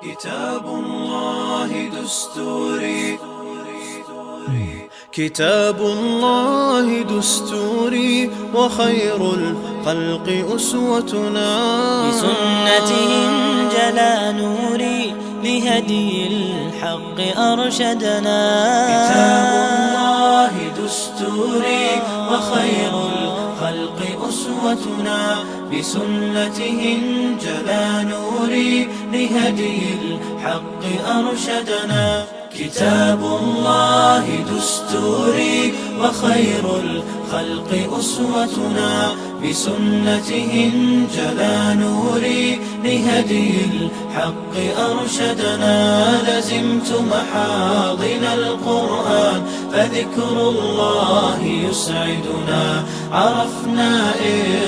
كتاب الله دستوري كتاب الله دستوري وخير الخلق أسوتنا بسنته انجلى نوري لهدي الحق أرشدنا كتاب الله دستوري وخير الخلق أسوتنا بسنته انجلى نوري لهدي الحق أرشدنا كتاب الله دستوري وخير الخلق أسوتنا بسنته انجلى نوري لهدي الحق أرشدنا لزمت محاضن القرآن فذكر الله يسعدنا عرفنا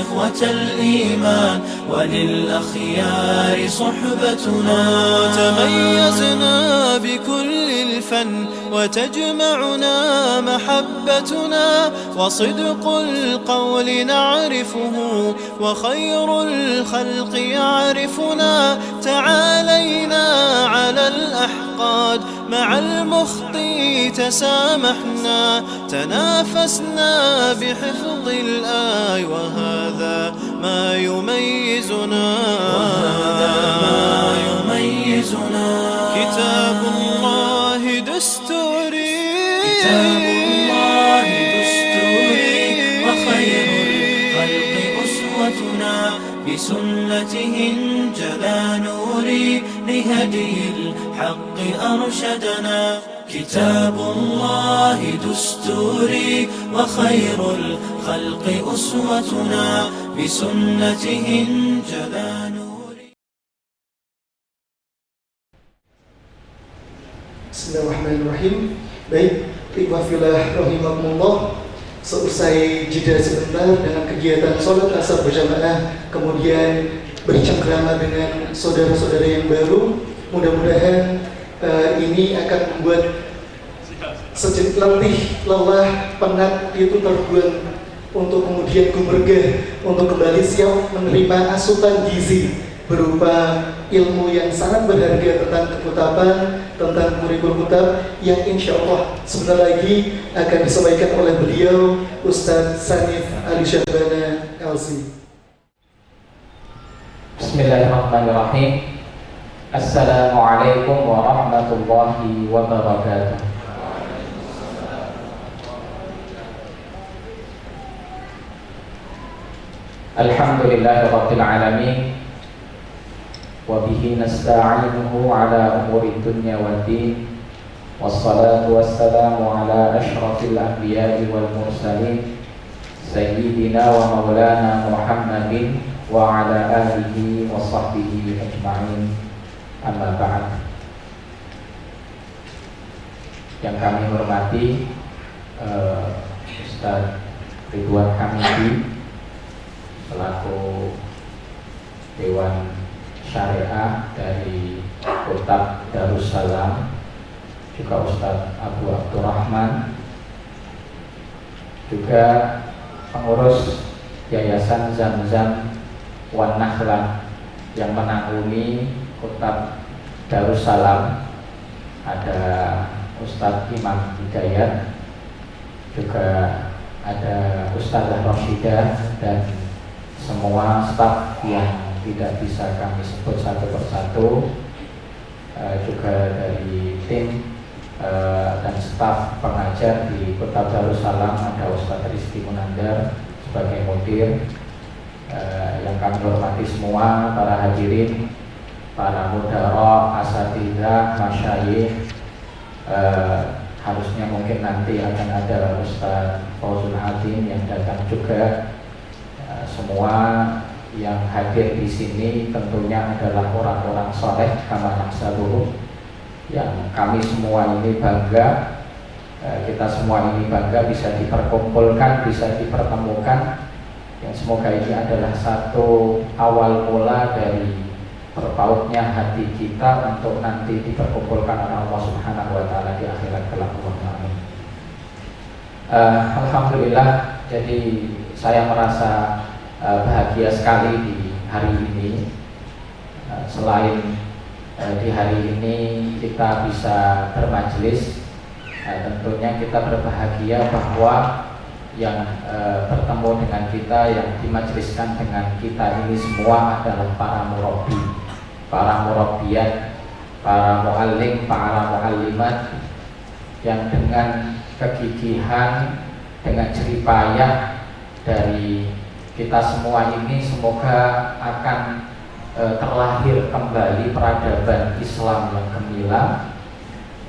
إخوة الإيمان وللأخيار صحبتنا تميزنا بكل الفن وتجمعنا محبتنا وصدق القول نعرفه وخير الخلق يعرفنا تعالينا على الأحقاد مع المخطي تسامحنا تنافسنا بحفظ الآي وهذا ما يميزنا كتاب الله دستوري وخير الخلق أسوتنا بسنته انجلى نوري لهدي الحق أرشدنا كتاب الله دستوري وخير الخلق أسوتنا بسنته انجلى نوري. Bismillahirrahmanirrahim. Baik, ikhwah fillah rahimakumullah. Seusai jeda sebentar dengan kegiatan sholat asar berjamaah, kemudian bercengkrama dengan saudara-saudara yang baru, mudah-mudahan ini akan membuat sejenak letih, lelah, penat itu terbuang untuk kemudian gumregah untuk kembali siap menerima asupan gizi berupa ilmu yang sangat berharga tentang kekutaban, tentang kurikulum kutab yang insya Allah sebentar lagi akan disampaikan oleh beliau Ustadz Sanif Ali Syahbana LC. Bismillahirrahmanirrahim. Assalamualaikum warahmatullahi wabarakatuh. Alhamdulillahirabbil alamin. Wabihi nasta'inuhu ala umuri dunya waddin. Wassalatu wassalamu ala ashrafil anbiya'i wal mursalin Sayyidina wa maulana Muhammadin wa ala alihi wa sahbihi ajma'in. Amma ba'd. Yang kami hormati Ustaz Ridwan Hamidi selaku Dewan Syariah dari Kutab Darussalam, juga Ustadz Abu Abdurrahman, juga pengurus Yayasan Zamzam Wan Nakhlah yang menanggungi Kutab Darussalam, ada Ustadz Imam Hidayat, juga ada Ustazah Rashidah, dan semua staf yang tidak bisa kami sebut satu persatu, juga dari tim dan staf pengajar di Kutab Darussalam, ada Ustadz Rizky Munandar sebagai mudir, yang kami hormati semua, para hadirin, para mudara, asatidzah, masyayikh. Harusnya mungkin nanti akan ada Ustadz Fauzul Hadim yang datang juga. Semua yang hadir di sini tentunya adalah orang-orang soleh kama nahsabuhum, yang kami semua ini bangga, kita semua ini bangga bisa diperkumpulkan, bisa dipertemukan, yang semoga ini adalah satu awal mula dari berpautnya hati kita untuk nanti diperkumpulkan oleh Allah Subhanahu wa taala di akhirat kelak. Amin. Alhamdulillah, jadi saya merasa bahagia sekali di hari ini. Selain di hari ini kita bisa bermajelis. Tentunya kita berbahagia bahwa yang bertemu dengan kita, yang dimajeliskan dengan kita ini semua adalah para murabbi, para murabbiyat, para muallim, para muallimat yang dengan kegigihan, dengan jerih payah dari kita semua ini semoga akan terlahir kembali peradaban Islam yang gemilang,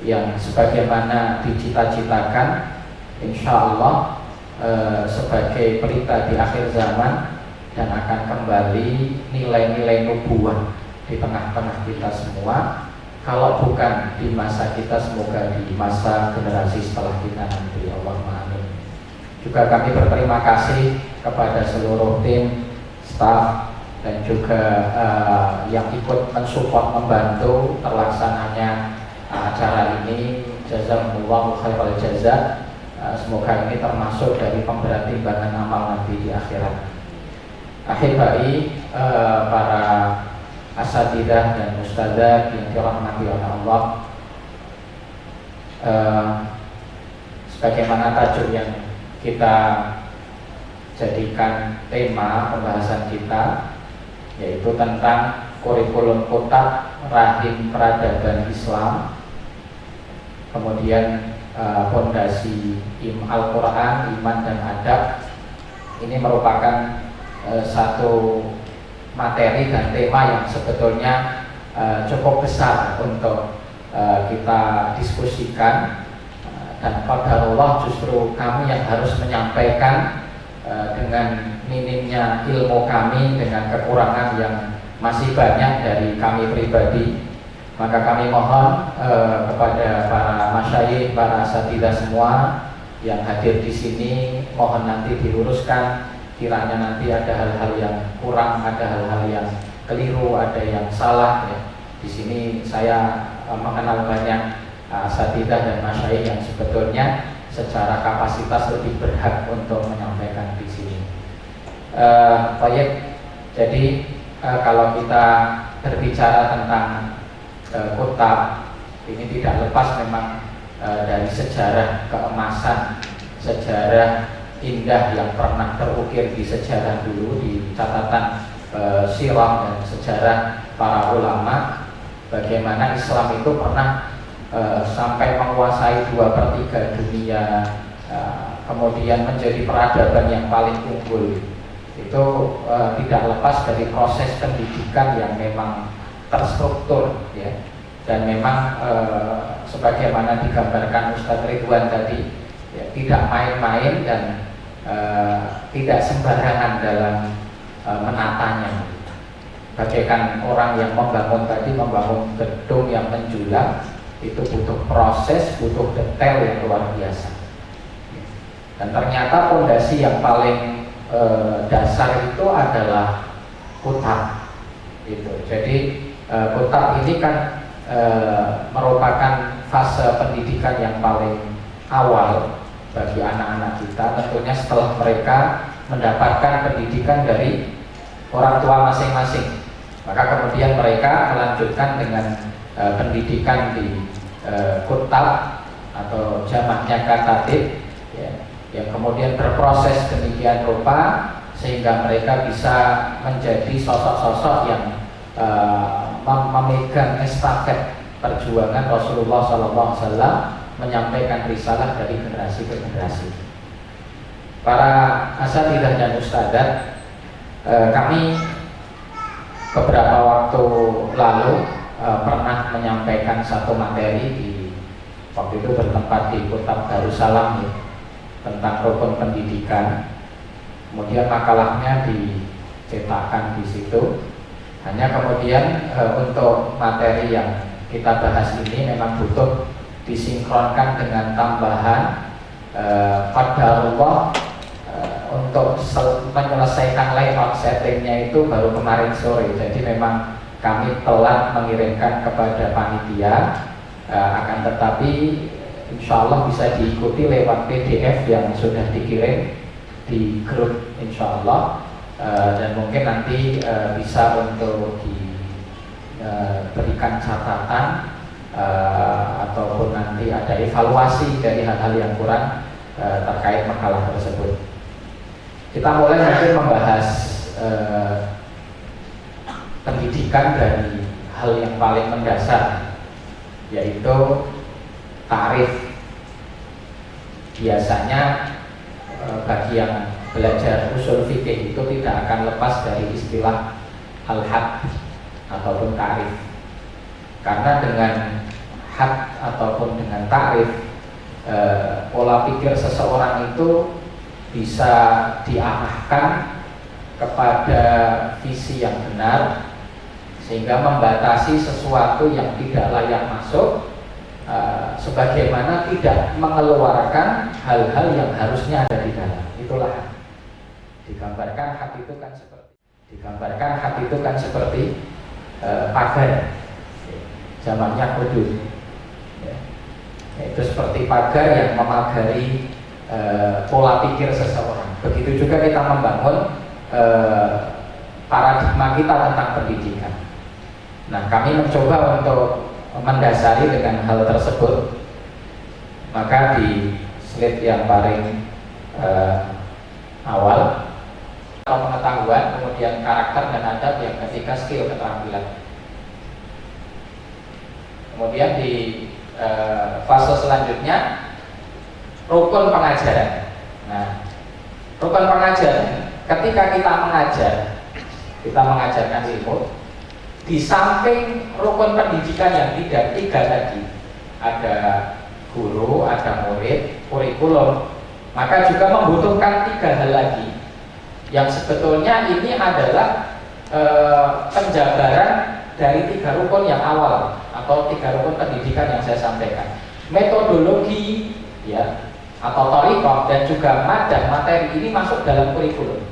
yang sebagaimana dicita-citakan insya Allah sebagai pelita di akhir zaman, dan akan kembali nilai-nilai nubuwah di tengah-tengah kita semua. Kalau bukan di masa kita, semoga di masa generasi setelah kita nanti. Allahumma amin. Juga kami berterima kasih kepada seluruh tim, staf, dan juga yang ikut mensupport, membantu terlaksananya acara ini. Jazakumullahu khairal jazaa. Semoga ini termasuk dari pemberat timbangan amal nanti di akhirat. Ahibai, para asatidzah dan ustadzah yang dirahmati oleh Allah, sebagaimana tajuk yang kita jadikan tema pembahasan kita, yaitu tentang kurikulum kotak rahim peradaban Islam, kemudian fondasi Al-Quran, iman dan adab. Ini merupakan satu materi dan tema yang sebetulnya cukup besar untuk kita diskusikan, dan qadarullah justru kami yang harus menyampaikan dengan minimnya ilmu kami, dengan kekurangan yang masih banyak dari kami pribadi. Maka kami mohon kepada para masyayikh, para asatidzah semua yang hadir di sini, mohon nanti diluruskan kiranya nanti ada hal-hal yang kurang, ada hal-hal yang keliru, ada yang salah ya. Di sini saya mengenal banyak asatidzah dan masyayikh yang sebetulnya secara kapasitas lebih berhak untuk menyampaikan di sini. Baik, jadi kalau kita berbicara tentang kutab, ini tidak lepas memang dari sejarah keemasan, sejarah indah yang pernah terukir di sejarah dulu, di catatan sirah dan sejarah para ulama, bagaimana Islam itu pernah sampai menguasai 2/3 dunia, kemudian menjadi peradaban yang paling unggul. Itu tidak lepas dari proses pendidikan yang memang terstruktur ya, dan memang sebagaimana digambarkan Ustadz Ridwan tadi ya, tidak main-main dan tidak sembarangan dalam menatanya. Bagaikan orang yang membangun gedung yang menjulang, itu butuh proses, butuh detail yang luar biasa. Dan ternyata fondasi yang paling dasar itu adalah kutab. Jadi kutab ini kan merupakan fase pendidikan yang paling awal bagi anak-anak kita. Tentunya setelah mereka mendapatkan pendidikan dari orang tua masing-masing, maka kemudian mereka melanjutkan dengan pendidikan di kutab atau jamaknya katatib ya, yang kemudian berproses demikian rupa sehingga mereka bisa menjadi sosok-sosok yang memegang estafet perjuangan Rasulullah SAW menyampaikan risalah dari generasi ke generasi. Para asatidzah dan ustadzah, kami beberapa waktu lalu pernah menyampaikan satu materi waktu itu bertempat di Kutab Darussalam ya, tentang rukun pendidikan. Kemudian makalahnya dicetakkan di situ. Hanya kemudian untuk materi yang kita bahas ini memang butuh disinkronkan dengan tambahan qadarullah untuk menyelesaikan layout settingnya itu baru kemarin sore. Jadi memang kami telah mengirimkan kepada panitia, akan tetapi insya Allah bisa diikuti lewat PDF yang sudah dikirim di grup insya Allah. Dan mungkin nanti bisa untuk berikan catatan ataupun nanti ada evaluasi dari hal-hal yang kurang terkait makalah tersebut. Kita mulai mungkin membahas pendidikan dari hal yang paling mendasar, yaitu tarif. Biasanya bagi yang belajar usul fikih itu tidak akan lepas dari istilah al-had ataupun tarif. Karena dengan had ataupun dengan tarif, pola pikir seseorang itu bisa diarahkan kepada visi yang benar, sehingga membatasi sesuatu yang tidak layak masuk, sebagaimana tidak mengeluarkan hal-hal yang harusnya ada di dalam. Itulah digambarkan hati itu kan seperti pagar zamannya Hudud, itu seperti pagar yang memagari pola pikir seseorang. Begitu juga kita membangun paradigma kita tentang pendidikan. Nah, kami mencoba untuk mendasari dengan hal tersebut. Maka di slide yang paling awal, pengetahuan, kemudian karakter dan adab, yang ketiga skill, keterampilan. Kemudian di fase selanjutnya rukun pengajaran. Nah, rukun pengajaran ketika kita mengajarkan ilmu, di samping rukun pendidikan yang tiga tadi, ada guru, ada murid, kurikulum, maka juga membutuhkan 3 hal lagi, yang sebetulnya ini adalah penjabaran dari 3 rukun yang awal atau 3 rukun pendidikan yang saya sampaikan. Metodologi, ya, atau thariqah, dan juga madah, materi, ini masuk dalam kurikulum.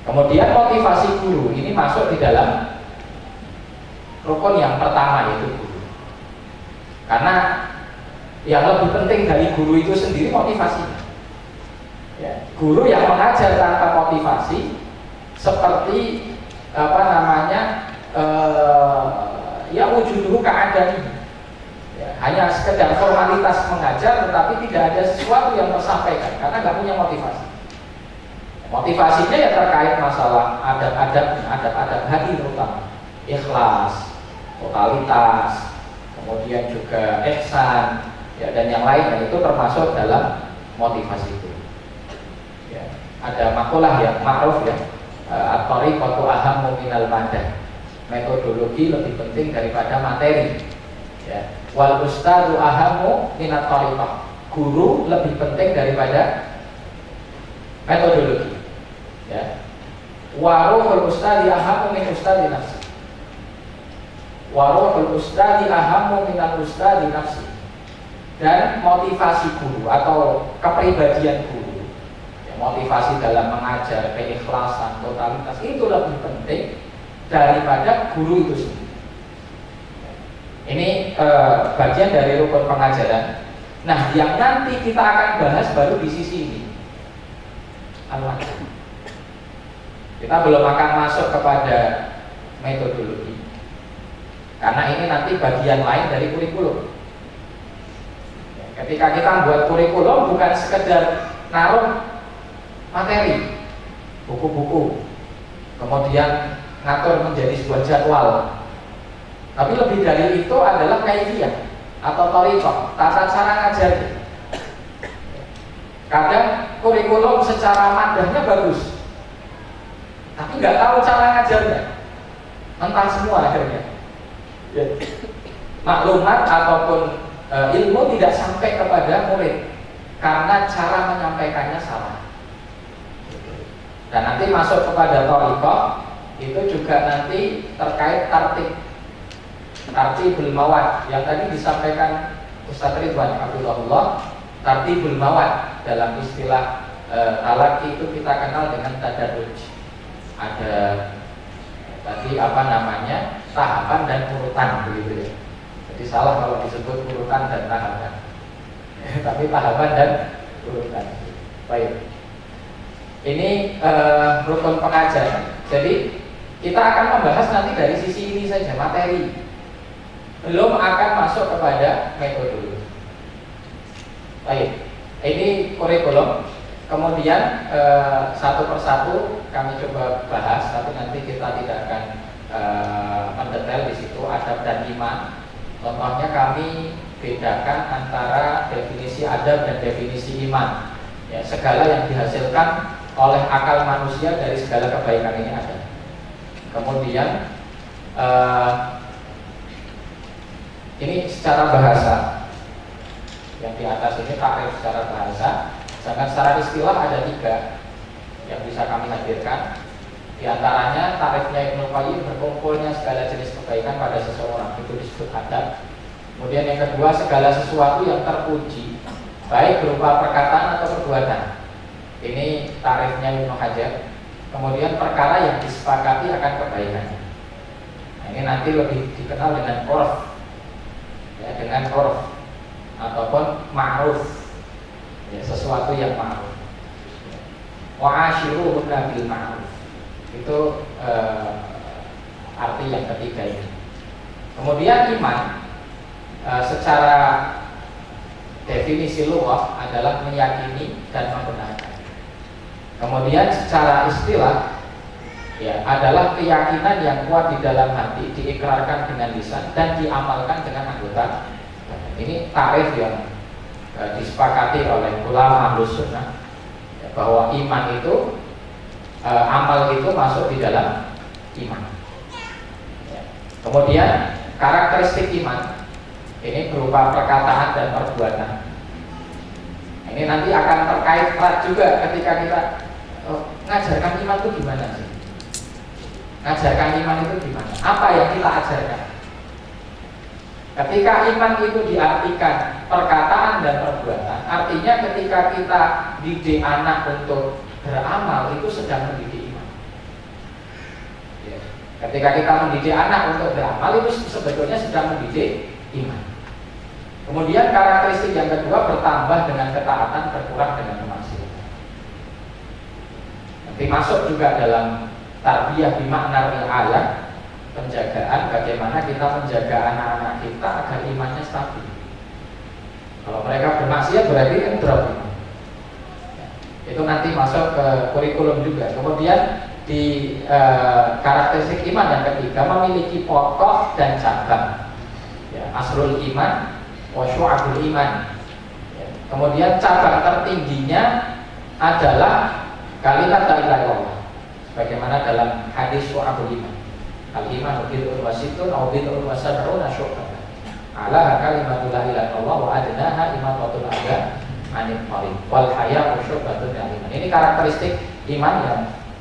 Kemudian motivasi guru ini masuk di dalam rukun yang pertama, yaitu guru. Karena yang lebih penting dari guru itu sendiri motivasinya. Ya, guru yang mengajar tanpa motivasi seperti ya wujuduhu ka'adami, ya, hanya sekedar formalitas mengajar tetapi tidak ada sesuatu yang tersampaikan karena nggak punya motivasi. Motivasinya ya terkait masalah adab-adab hati, terutama ikhlas, totalitas, kemudian juga ihsan, ya, dan yang lainnya, itu termasuk dalam motivasi itu. Ya, ada makalah yang ma'ruf, ya, at-thariqatu ahammu minal madah. Metodologi lebih penting daripada materi. Ya. Wal ustadu ahammu minat thariqah. Guru lebih penting daripada metodologi. Ya. Waruhul ustadi ahammu min ustadi nafsi. Waruhul ustadi ahammu minal ustadi nafsi. Dan motivasi guru atau kepribadian guru, ya, motivasi dalam mengajar, keikhlasan, totalitas, itu lebih penting daripada guru itu sendiri. Ini bagian dari rukun pengajaran. Nah, yang nanti kita akan bahas baru di sisi ini, kita belum akan masuk kepada metodologi, karena ini nanti bagian lain dari kurikulum. Ketika kita membuat kurikulum, bukan sekedar naruh materi, buku-buku, kemudian ngatur menjadi sebuah jadwal, tapi lebih dari itu adalah kaifiyah atau thariqah, tata cara ngajarnya. Kadang kurikulum secara madahnya bagus, tapi nggak tahu cara ngajarnya, mentah semua akhirnya. Ya. Maklumat ataupun ilmu tidak sampai kepada murid karena cara menyampaikannya salah. Dan nanti masuk kepada thariqah, itu juga nanti terkait tartibul mawad yang tadi disampaikan Ustaz Ridwan Abdullah. Tartibul mawad dalam istilah talaqi itu kita kenal dengan tadarruj. Ada tadi tahapan dan urutan, begitu ya. Jadi salah kalau disebut urutan dan tahapan, tapi tahapan dan urutan. Baik, ini rukun pengajaran. Jadi Kita akan membahas nanti dari sisi ini saja, materi. Belum akan masuk kepada metode. Baik, ini kurikulum. Kemudian satu persatu kami coba bahas, tapi nanti kita tidak akan mendetail di situ adab dan iman. Contohnya kami bedakan antara definisi adab dan definisi iman. Ya, segala yang dihasilkan oleh akal manusia dari segala kebaikan ini ada. Kemudian ini secara bahasa, yang di atas ini takrif secara bahasa. Sedangkan secara istilah ada 3 yang bisa kami hadirkan. Di antaranya takrifnya Ibnu Qayyim, berkumpulnya segala jenis kebaikan pada seseorang, itu disebut adab. Kemudian yang kedua, segala sesuatu yang terpuji, baik berupa perkataan atau perbuatan. Ini takrifnya Ibnu Hajar. Kemudian perkara yang disepakati akan kebaikan. Nah, ini nanti lebih dikenal dengan urf, ya, dengan urf ataupun ma'ruf, ya, sesuatu yang ma'ruf. Wa ashiruhunna bil ma'ruf, itu arti yang ketiga ini. Kemudian iman secara definisi lughah adalah meyakini dan membenarkan. Kemudian secara istilah, ya, adalah keyakinan yang kuat di dalam hati, diikrarkan dengan lisan dan diamalkan dengan anggota. Ini takrif yang disepakati oleh ulama Ahlus Sunnah, ya, bahwa iman itu amal itu masuk di dalam iman. Ya. Kemudian karakteristik iman ini berupa perkataan dan perbuatan. Ini nanti akan terkait erat juga ketika kita ngajarkan iman itu gimana sih? Ngajarkan iman itu gimana? Apa yang kita ajarkan? Ketika iman itu diartikan perkataan dan perbuatan, artinya ketika kita didik anak untuk beramal, itu sedang mendidik iman. Ya. Ketika kita mendidik anak untuk beramal, itu sebetulnya sedang mendidik iman. Kemudian karakteristik yang kedua, bertambah dengan ketaatan, berkurang dengan kemaksiatan. Nanti masuk juga dalam tarbiyah bimakna ri'ayah, penjagaan, bagaimana kita menjaga anak-anak kita agar imannya stabil. Kalau mereka bermaksiat berarti kan drop iman. Itu nanti masuk ke kurikulum juga. Kemudian di karakteristik iman yang ketiga, memiliki pokok dan cabang. Ya, asrul iman wa syu'abul iman. Ya. Kemudian cabang tertingginya adalah kalimat la ilaha illallah. Bagaimana dalam hadis syu'abul iman. Al-iman bid'un wa sittun aw bid'un wa sab'una syu'batan. Ala kalimatul la ilaha illallah wa adnaha imatatul adha anil tariq wal haya'u syu'batun min iman. Ini karakteristik iman yang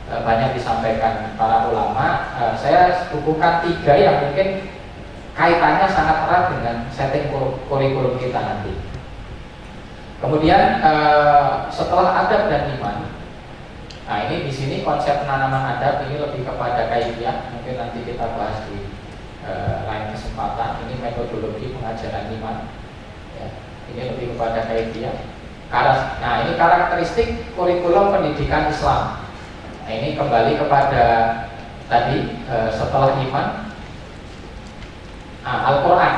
banyak disampaikan para ulama. Saya bukukan 3 yang mungkin kaitannya sangat erat dengan setting kurikulum kita nanti. Kemudian setelah adab dan iman, nah ini di sini konsep penanaman adab ini lebih kepada kaifiyah. Mungkin nanti kita bahas di lain kesempatan. Ini metodologi pengajaran iman. Ya, ini lebih kepada kaifiyah. Nah ini karakteristik kurikulum pendidikan Islam. Nah ini kembali kepada tadi setelah iman. Al-Quran.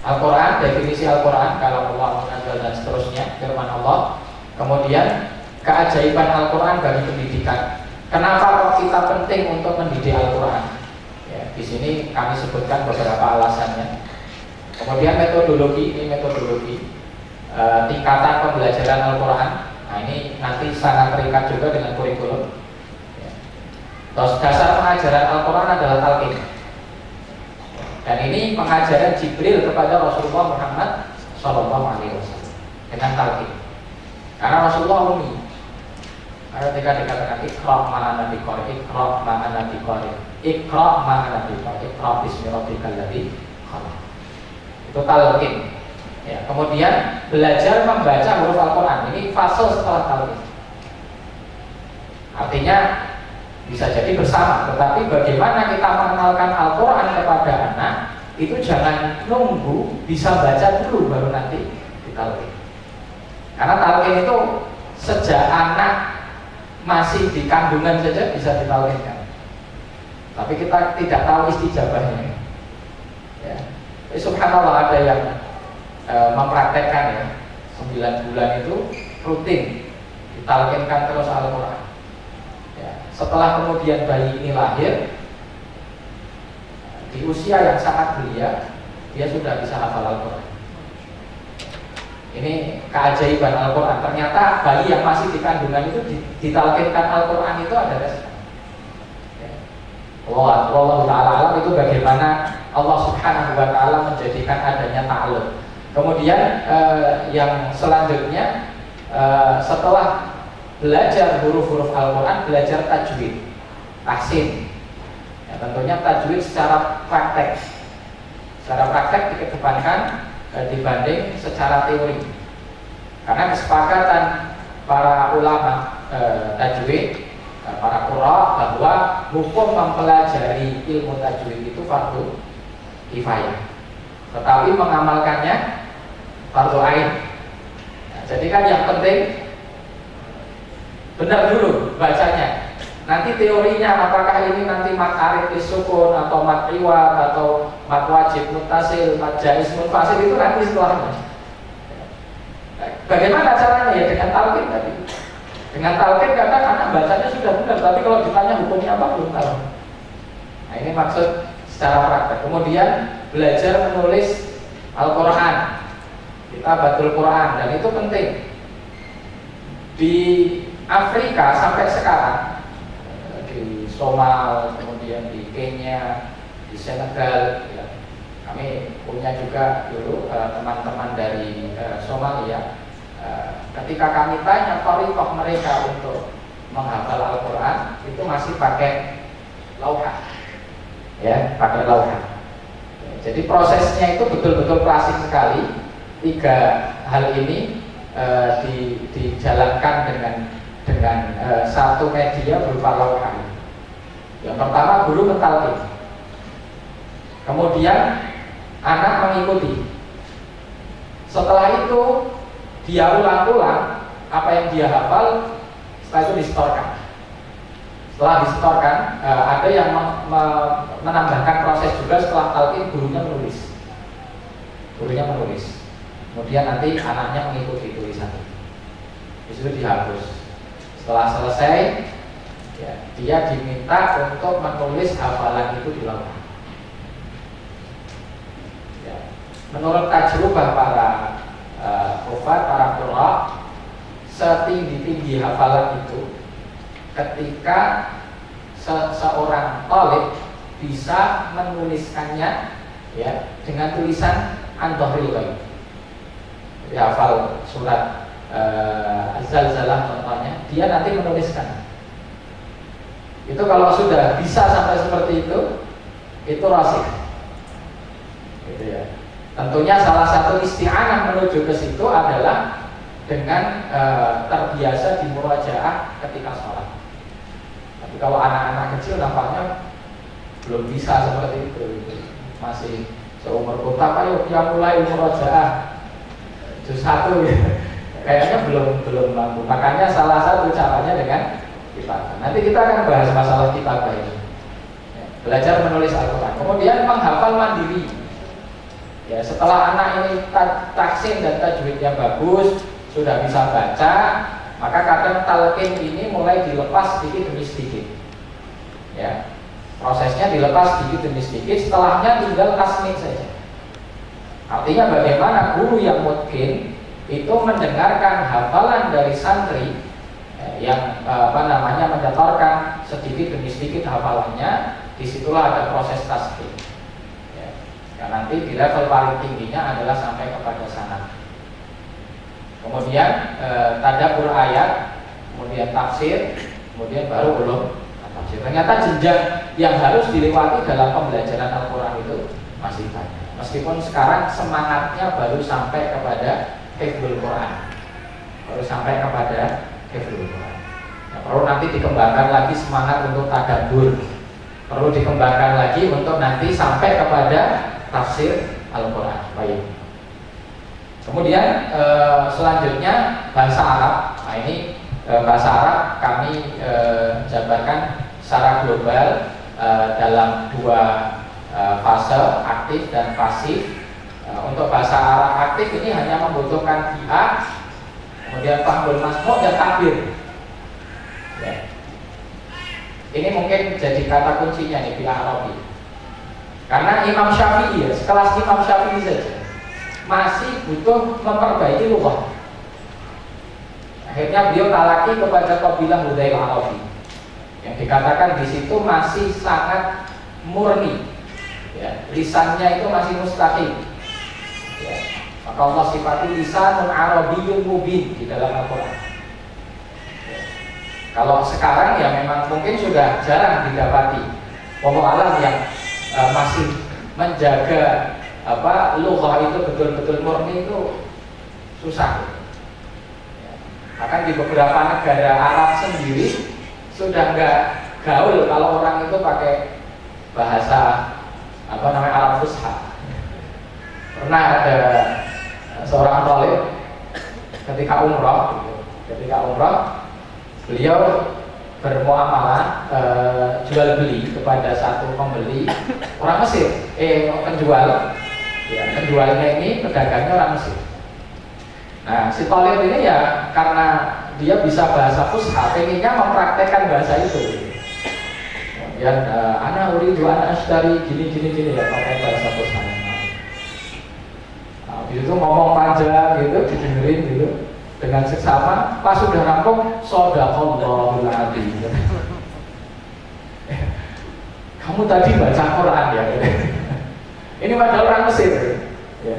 Al-Quran, definisi Al-Quran, kalau Allah menazal dan seterusnya, firman Allah. Kemudian keajaiban Al-Quran bagi pendidikan. Kenapa kok kita penting untuk mendidik Al-Quran? Ya, di sini kami sebutkan beberapa alasannya. Kemudian metodologi, ini metodologi tingkatan pembelajaran Al-Quran. Nah ini nanti sangat terikat juga dengan kurikulum. Ya. Terus dasar pengajaran Al-Quran adalah talqin. Dan ini pengajaran Jibril kepada Rasulullah Muhammad SAW dengan talqin. Karena Rasulullah umi. Ketika dikatakan Iqra ma'ana biqari, Iqra ma'ana biqari, Iqra ma'ana biqari, Iqra bismi rabbikal ladzi khalaq. Itu talqin. Ya, kemudian belajar membaca huruf Al-Quran. Ini fase setelah talqin. Artinya bisa jadi bersama, tetapi bagaimana kita mengenalkan Al-Quran kepada anak, itu jangan nunggu bisa baca dulu baru nanti ditalqin. Karena talqin itu sejak anak masih di kandungan saja bisa ditalqinkan. tapi kita tidak tahu istijabahnya. Ya. Subhanallah, ada yang mempraktekkan ya 9 bulan itu rutin ditalkinkan terus Al-Quran. Ya. Setelah kemudian bayi ini lahir, di usia yang sangat belia, dia sudah bisa hafal Al-Quran. Ini keajaiban Al-Quran. Ternyata bayi yang masih di kandungan itu ditalkinkan Al-Quran itu ada respon. Wallahu ta'ala alam, itu bagaimana Allah subhanahu wa ta'ala menjadikan adanya ta'alum. Kemudian yang selanjutnya, setelah belajar huruf-huruf Al-Quran, belajar tajwid, tahsin. Ya, tentunya tajwid secara praktek. Secara praktek dikedepankan dibanding secara teori. Karena kesepakatan para ulama tajwid, para qurra, bahwa hukum mempelajari ilmu tajwid itu fardu kifayah, tetapi mengamalkannya fardu ain. Nah, jadi kan yang penting benar dulu bacanya. Nanti teorinya apakah ini nanti mat arif sukun atau mat riwat atau mat wajib muttasil, mat jaiz munfasil, itu nanti setelahnya. Bagaimana caranya? Ya dengan talqin tadi. Dengan talqin kadang anak bacanya sudah benar, tapi kalau ditanya hukumnya apa belum tahu. Nah, ini maksud secara praktek. Kemudian belajar menulis Al-Quran, kita batul Quran, dan itu penting. Di Afrika sampai sekarang, di Somal, kemudian di Kenya, di Senegal, ya, kami punya juga dulu teman-teman dari Somalia. Ketika kami tanya thariqah mereka untuk menghafal Al-Quran, itu masih pakai lauhah, ya, pakai lauhah. Jadi prosesnya itu betul-betul klasik sekali. 3 hal ini dijalankan dengan satu media berupa lauhah. Yang pertama, guru mentalqin, kemudian anak mengikuti. Setelah itu dia ulang-ulang apa yang dia hafal, setelah itu disetorkan. Setelah disetorkan, ada yang menambahkan proses juga. Setelah talqin, gurunya menulis. Kemudian nanti anaknya mengikuti tulisan. Disitu dihapus. Setelah selesai, ya, dia diminta untuk menulis hafalan itu di lauhah. Ya. Menurut tajrubah para para qurra, setinggi-tinggi hafalan itu ketika seorang thalib bisa menuliskannya, ya, dengan tulisan an-dhahril ghaib. Jadi hafal surat Az-Zalzalah contohnya, dia nanti menuliskan. Itu kalau sudah bisa sampai seperti itu rasyid. Gitu ya. Tentunya salah satu isti'anah menuju ke situ adalah dengan terbiasa di murajaah ketika sholat. Tapi kalau anak-anak kecil nampaknya belum bisa seperti itu. Masih seumur kota, ayo dia mulai murajaah juz 1 ya. Kayaknya belum mampu. Makanya salah satu caranya dengan kitabah. Nanti kita akan bahas masalah kitabah ini. Belajar menulis Al-Quran. Kemudian menghafal mandiri. Ya, setelah anak ini tahsin dan tajwidnya bagus, sudah bisa baca, maka kadang talqin ini mulai dilepas sedikit demi sedikit. Ya, prosesnya dilepas sedikit demi sedikit. Setelahnya tinggal tasmin saja. Artinya bagaimana guru yang mutqin itu mendengarkan hafalan dari santri yang menyetorkan sedikit demi sedikit hafalannya. Disitulah ada proses tasbih. Nanti di level paling tingginya adalah sampai kepada sanad. Kemudian tadabbur ayat, kemudian tafsir, kemudian baru belum tafsir. Ternyata jenjang yang harus dilewati dalam pembelajaran Al-Quran itu masih banyak. Meskipun sekarang semangatnya baru sampai kepada hifdzul Quran, Nah, perlu nanti dikembangkan lagi semangat untuk tadabbur, perlu dikembangkan lagi untuk nanti sampai kepada tafsir Al-Quran. Baik. Kemudian selanjutnya bahasa Arab. Nah, ini bahasa Arab kami jabarkan secara global dalam dua fase, aktif dan pasif. Untuk bahasa Arab aktif ini hanya membutuhkan bi'ah, kemudian fahmul masmu' dan takbir. Ya. Ini mungkin jadi kata kuncinya nih bi'ah Arabi. Karena Imam Syafi'i ya, sekelas Imam Syafi'i saja masih butuh memperbaiki lughah. Akhirnya beliau talaki kepada kabilah Hudzail Arabi. Yang dikatakan di situ masih sangat murni. Ya, lisannya itu masih mustaqim. Ya. Maka Allah sifati lisanun Arabiyyun mubin di dalam Al-Qur'an. Ya. Kalau sekarang ya memang mungkin sudah jarang didapati wallahu alam yang masih menjaga lughah itu betul-betul murni itu susah. Ya. Bahkan di beberapa negara Arab sendiri sudah nggak gaul kalau orang itu pakai bahasa Arab Fusha. Pernah ada seorang talib ketika umrah, beliau bermuamalah jual beli kepada satu pembeli orang Mesir, penjual, ya, penjualnya ini pedagangnya orang Mesir. Nah, si talib ini ya karena dia bisa bahasa Fusha, pengennya mempraktekkan bahasa itu. Kemudian ana uridu an ashtari gini ya pakai bahasa Fusha. Itu ngomong panjang gitu, didengerin gitu dengan seksama. Pas sudah rampung, shadaqallahul adzim. Kamu tadi baca Quran ya? Ini padahal orang Mesir. Ya.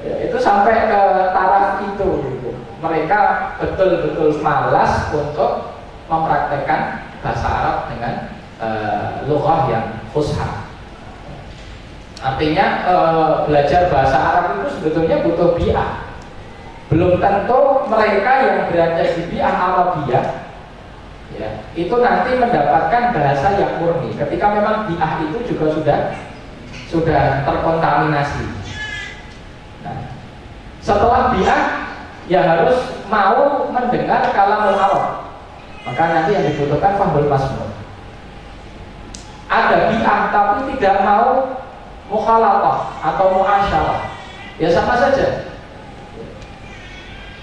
Ya, itu sampai ke taraf itu. Gitu. Mereka betul-betul malas untuk mempraktekkan bahasa Arab dengan lughah yang fusha. Artinya belajar bahasa Arab itu sebetulnya butuh bi'ah. Belum tentu mereka yang berada di bi'ah Arabiyah ya, itu nanti mendapatkan bahasa yang murni ketika memang bi'ah itu juga sudah terkontaminasi. Nah, setelah bi'ah ya harus mau mendengar kalamul Arab. Maka nanti yang dibutuhkan fahmul masmu'. Ada bi'ah tapi tidak mau mukhalatah atau muasyarah, ya sama saja.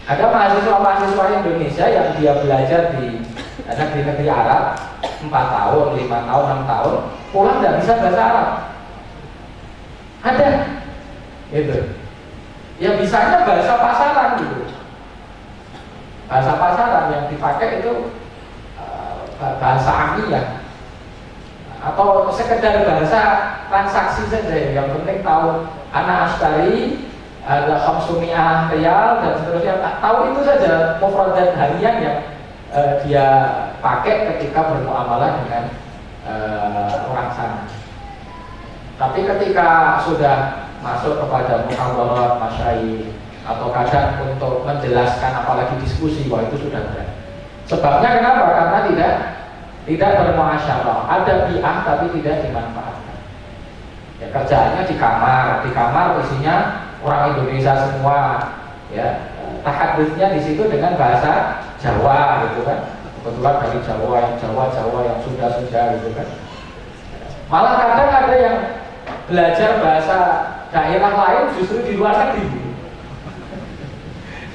Ada mahasiswa Indonesia yang dia belajar di negeri Arab 4 tahun, 5 tahun, 6 tahun, pulang tidak bisa bahasa Arab. Ada, gitu. Ya bisanya bahasa pasaran gitu. Bahasa pasaran yang dipakai itu bahasa amiyah. Atau sekedar bahasa transaksi saja, yang penting tahu ana ashtari ada khamsumiyah riyal dan seterusnya, tahu itu saja mufradat harian yang dia pakai ketika bermuamalah dengan orang sana. Tapi ketika sudah masuk kepada muhadharat masyayikh atau kadang untuk menjelaskan apalagi diskusi, wah itu sudah berat. Sebabnya kenapa? Karena tidak bermuasyarah, ada bi'ah tapi tidak dimanfaatkan. Ya, kerjaannya di kamar isinya orang Indonesia semua, ya, tahaddutsnya di situ dengan bahasa Jawa gitu kan. Kebetulan dari Jawa yang sudah gitu kan. Malah kadang ada yang belajar bahasa daerah lain justru di luar negeri.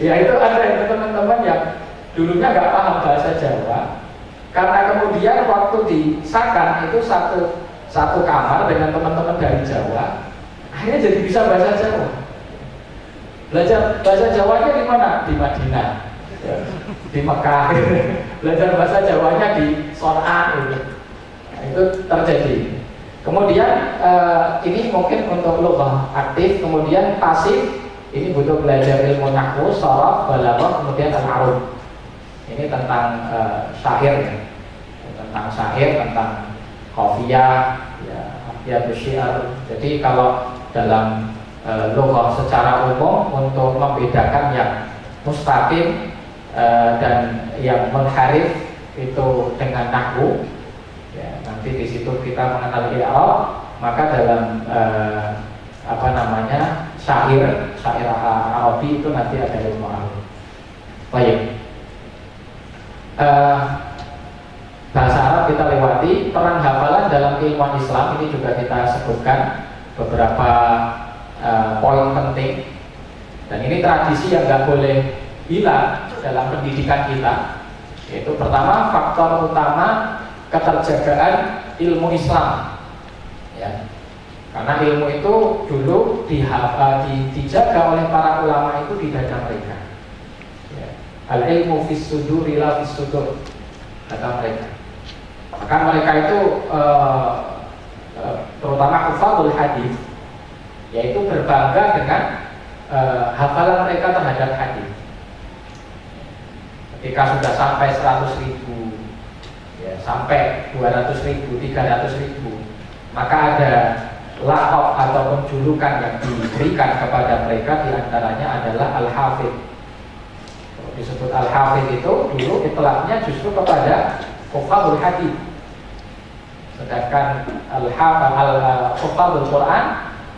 Ya itu ada teman-teman yang dulunya nggak paham bahasa Jawa. Karena kemudian waktu di Sakan itu satu kamar dengan teman-teman dari Jawa, akhirnya jadi bisa bahasa Jawa. Belajar bahasa Jawanya di mana? Di Madinah, ya, di Mekah. Belajar bahasa Jawanya di Son'a gitu. Nah, itu terjadi. Kemudian ini mungkin untuk lughah aktif, kemudian pasif. Ini butuh belajar ilmu nahwu, sharaf, balaghah, kemudian al-arud. Ini tentang syair, tentang qafiyah, ya, abiyat syiar. Jadi kalau dalam lughah secara umum untuk membedakan yang mustaqim dan yang munharif itu dengan nahwu, ya, nanti di situ kita mengenal i'rab, maka dalam syair Arabi itu nanti ada ilmu arab. Baik. Bahasa Arab sempat kita lewati peran hafalan dalam keilmuan Islam. Ini juga kita sebutkan beberapa poin penting, dan ini tradisi yang nggak boleh hilang dalam pendidikan kita. Yaitu pertama, faktor utama keterjagaan ilmu Islam, ya. Karena ilmu itu dulu dijaga oleh para ulama itu di dada mereka, ya. Al ilmu fis suduri la fis sudur, kata mereka. Maka mereka itu terutama hufadzul hadis, yaitu berbangga dengan hafalan mereka terhadap hadis. Ketika sudah sampai 100.000, ya, sampai 200.000, 300.000, maka ada laqab ataupun julukan yang diberikan kepada mereka, diantaranya adalah Al-Hafidh. Kalau disebut Al-Hafidh itu dulu itlaqnya justru kepada hufadzul hadis. Sedangkan hufadzul Quran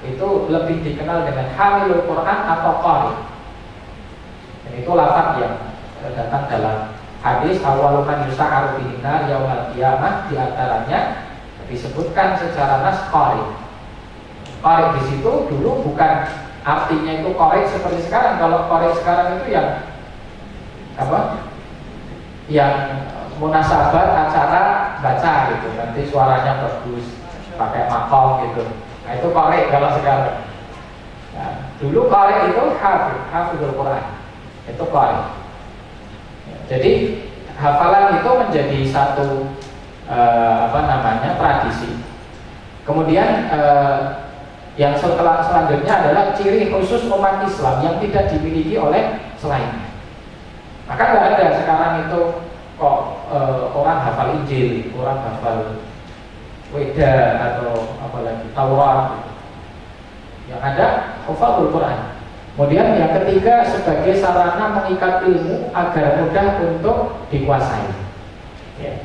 itu lebih dikenal dengan hamilul Quran atau qari. Dan itu lafaz yang datang dalam hadis awwalu man yusa'aru bihin nar yaumil qiyamah, diantaranya disebutkan secara nas qari. Qari di situ dulu bukan artinya itu qari seperti sekarang. Kalau qari sekarang itu yang apa? Yang munasabah acara baca gitu, nanti suaranya bagus, pakai makom gitu. Nah, itu qari kalau sekarang. Nah, dulu qari itu hafizul Quran. Itu qari. Jadi hafalan itu menjadi satu tradisi. Kemudian yang selanjutnya adalah ciri khusus umat Islam yang tidak dimiliki oleh selainnya. Maka nggak ada sekarang itu kok orang hafal Injil, orang hafal Weda atau apalagi Taurat. Yang ada hafal Quran. Kemudian yang ketiga, sebagai sarana mengikat ilmu agar mudah untuk dikuasai, ya.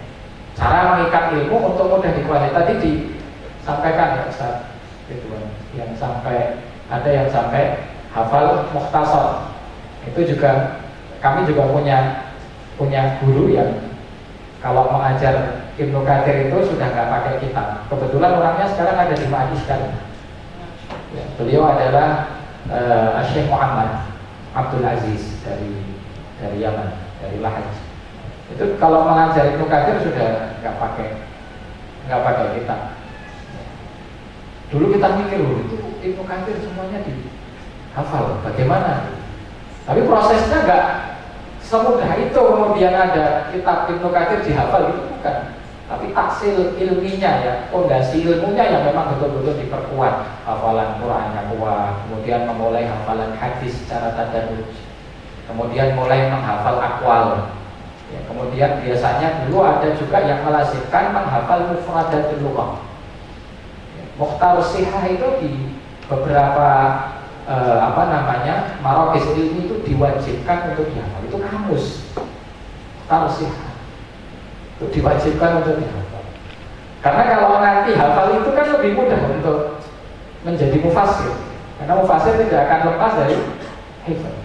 Cara mengikat ilmu untuk mudah dikuasai tadi disampaikan ya Ustaz, yang sampai ada yang sampai hafal Mukhtasar. Itu juga kami juga punya guru yang kalau mengajar Ibnu Katsir itu sudah nggak pakai kitab. Kebetulan orangnya sekarang ada di Ma'adi sekarang. Ya, beliau adalah Syekh Muhammad Abdul Aziz dari Yaman, dari Lahaj. Itu kalau mengajar Ibnu Katsir sudah nggak pakai kitab. Dulu kita mikir itu Ibnu Katsir semuanya dihafal, bagaimana? Tapi prosesnya nggak semudah itu. Kemudian ada kitab Ibnu Katsir dihafal, itu bukan. Tapi taksil ilminya, ya, fondasi ilmunya yang memang betul-betul diperkuat. Hafalan Qurannya kuat, kemudian memulai hafalan hadis secara tadarruj, kemudian mulai menghafal aqwal, ya, kemudian biasanya dulu ada juga yang melazimkan menghafal mufradatul lughah. Mukhtar Sihah itu di beberapa marokis ilmu itu diwajibkan untuk dihafal. Itu kamus Mukhtar Sihah itu diwajibkan untuk dihafal. Karena kalau nanti hafal itu kan lebih mudah untuk menjadi mufassir. Karena mufassir tidak akan lepas dari hafal.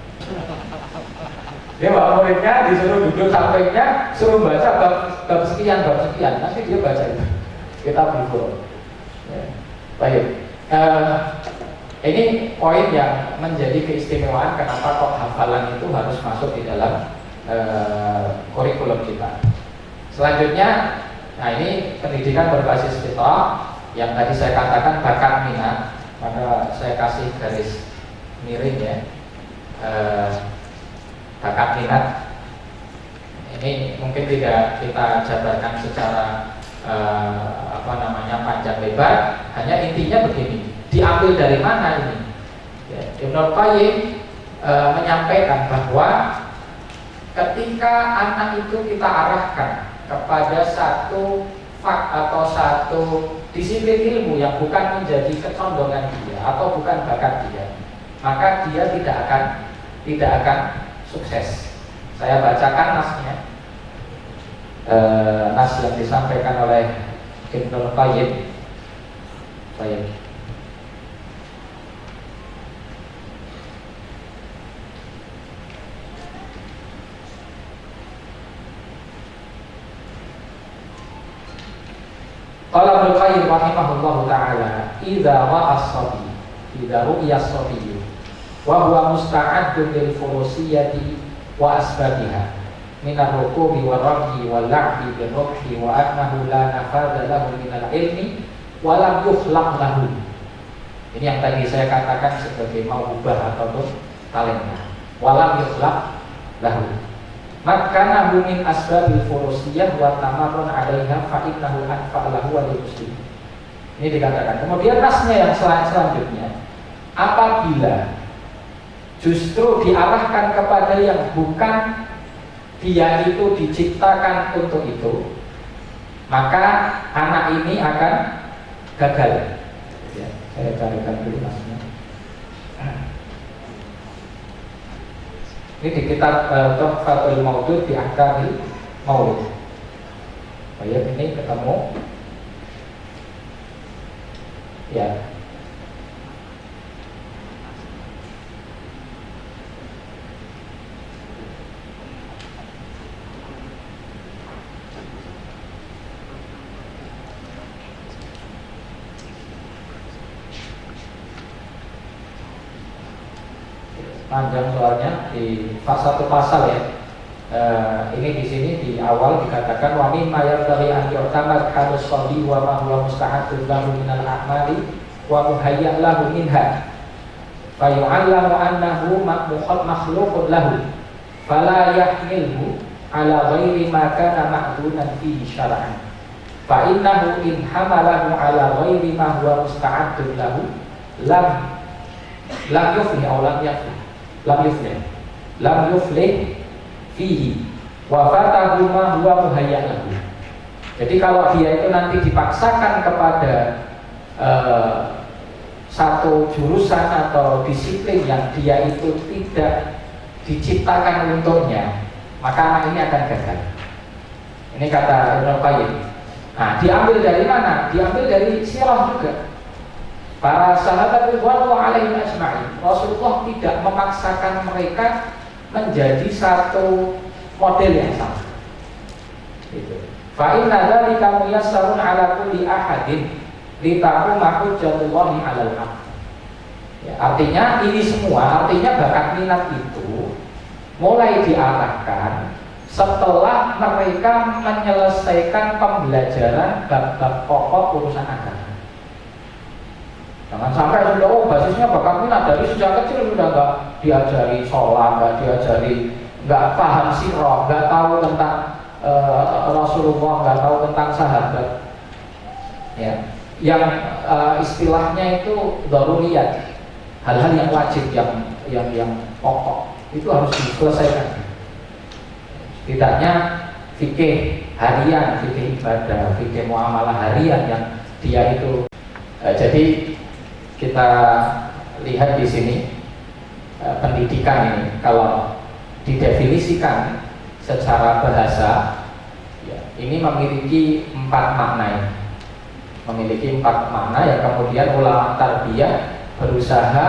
Dia muridnya disuruh duduk sampingnya, suruh baca bab sekian, nanti dia baca itu kitab hifdzul. Ya. Baik. Ini poin yang menjadi keistimewaan kenapa kok hafalan itu harus masuk di dalam kurikulum kita. Selanjutnya, nah ini pendidikan berbasis fitrah yang tadi saya katakan bakat minat, maka saya kasih garis miring ya. Bakat minat ini mungkin tidak kita jabarkan secara panjang lebar, hanya intinya begini. Diambil dari mana ini? Ya, Ibnu Qayyim menyampaikan bahwa ketika anak itu kita arahkan kepada satu fak atau satu disiplin ilmu yang bukan menjadi kecondongan dia atau bukan bakat dia, maka dia tidak akan sukses. Saya bacakan nasnya, nas yang disampaikan oleh Ibnu Qayyim. Baik. Qala Ibnu Qayyim rahimahullahu taala, idza ra'a as-sabi, idza ru'iya as-sabi wa huwa musta'addun lil furusiyati wa asbabiha min ar-rukubi wa ramyi wal la'bi bil rukhi wa annahu la nafada lahu min al-ilmi wa lam yukhlaq lahu. Ini yang tadi saya katakan sebagai maubah ataupun talenta. Wa lam yukhlaq lahu. Maka nahu min asbabil furusiyah wa tamarrun 'alaiha fa innahu anfa'lahu wa lil muslimin. Ini dikatakan. Kemudian nasnya yang selanjutnya, apabila justru diarahkan kepada yang bukan dia itu diciptakan untuk itu, maka anak ini akan gagal. Ya, saya carikan dulu nasnya. Ini di kitab Tuhfatul Maulud di Ahkamil Maulid. Baik, ini ketemu. Ya. Panjang soalnya di satu pasal ya. Ini di sini di awal dikatakan wa mimma yabtaghi an yu'tamad halus shabi wa ma huwa musta'adun lahu minal a'mali wa muhayya' lahu minha fa yu'allamu annahu makhluqun lahu fala yahmilhu ala ghairi ma kana ma'dunan fihi syar'an fa innahu in hamalahu ala ghairi ma huwa musta'adun lahu lam yuflih aw lam yuflih fihi wa fatahu ma huwa muhayya' lahu. Jadi kalau dia itu nanti dipaksakan kepada satu jurusan atau disiplin yang dia itu tidak diciptakan untuknya, maka anak ini akan gagal. Ini kata Ibnu Qayyim. Nah, diambil dari mana? Diambil dari sirah juga. Para sahabat ridwanullah alaihim ajma'in, Rasulullah tidak memaksakan mereka menjadi satu model yang sama. Gitu. Fa inna dzalika muyassarun ala kulli ahadin li taquma hujjatullahi 'alal haq. Ya, artinya ini semua, artinya bakat minat itu mulai diarahkan setelah mereka menyelesaikan pembelajaran bab-bab pokok urusan agama. Jangan sampai sudah basisnya bakat minat dari sejak kecil sudah nggak diajari sholat, nggak diajari, nggak paham sirah, nggak tahu tentang Rasulullah, nggak tahu tentang sahabat. Ya, yang istilahnya itu daruriyat, hal-hal yang wajib, yang pokok itu harus diselesaikan. Setidaknya fikih harian, fikih ibadah, fikih muamalah harian yang dia itu. Jadi kita lihat di sini pendidikan ini kalau didefinisikan secara bahasa, ya, ini memiliki 4 makna ya. Memiliki 4 makna yang kemudian ulama tarbiyah berusaha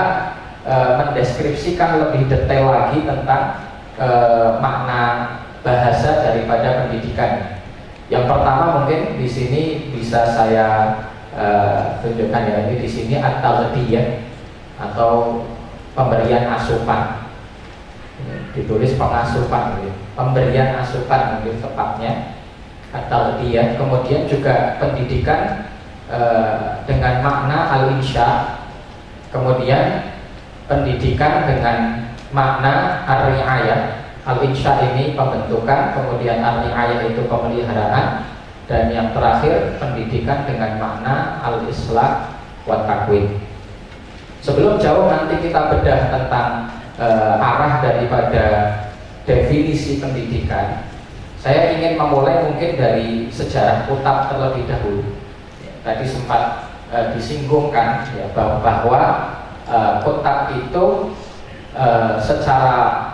mendeskripsikan lebih detail lagi tentang makna bahasa daripada pendidikan. Yang pertama mungkin di sini bisa saya tunjukkan ya, ini di sini at-taghdiyah atau pemberian asupan. Ditulis pengasupan, gitu. Pemberian asupan mungkin tepatnya at-taghdiyah. Kemudian juga pendidikan dengan makna al-insya. Kemudian pendidikan dengan makna ar-ri'ayah. Al-insya ini pembentukan, kemudian ar-ri'ayah itu pemeliharaan, dan yang terakhir pendidikan dengan makna al-islah wa takwin. Sebelum jauh nanti kita bedah tentang arah daripada definisi pendidikan, saya ingin memulai mungkin dari sejarah kutab terlebih dahulu. Tadi sempat disinggungkan ya, bahwa kutab itu secara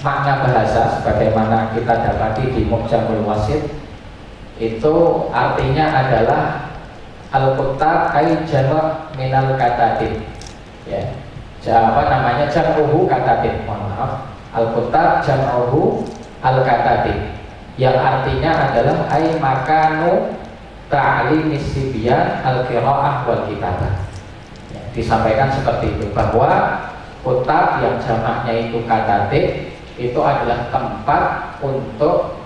makna bahasa sebagaimana kita dapati di Mu'jamul Wasit itu artinya adalah al-kutab ay jama' minal katatib, ya, namanya jam'uhu katatib, mohon maaf, al-kutab jam'uhu al-katatib, yang artinya adalah ay makanu ta'limis sibyan al-qira'ah wal kitabah. Ya, disampaikan seperti itu bahwa kutab yang jamaknya itu katatib itu adalah tempat untuk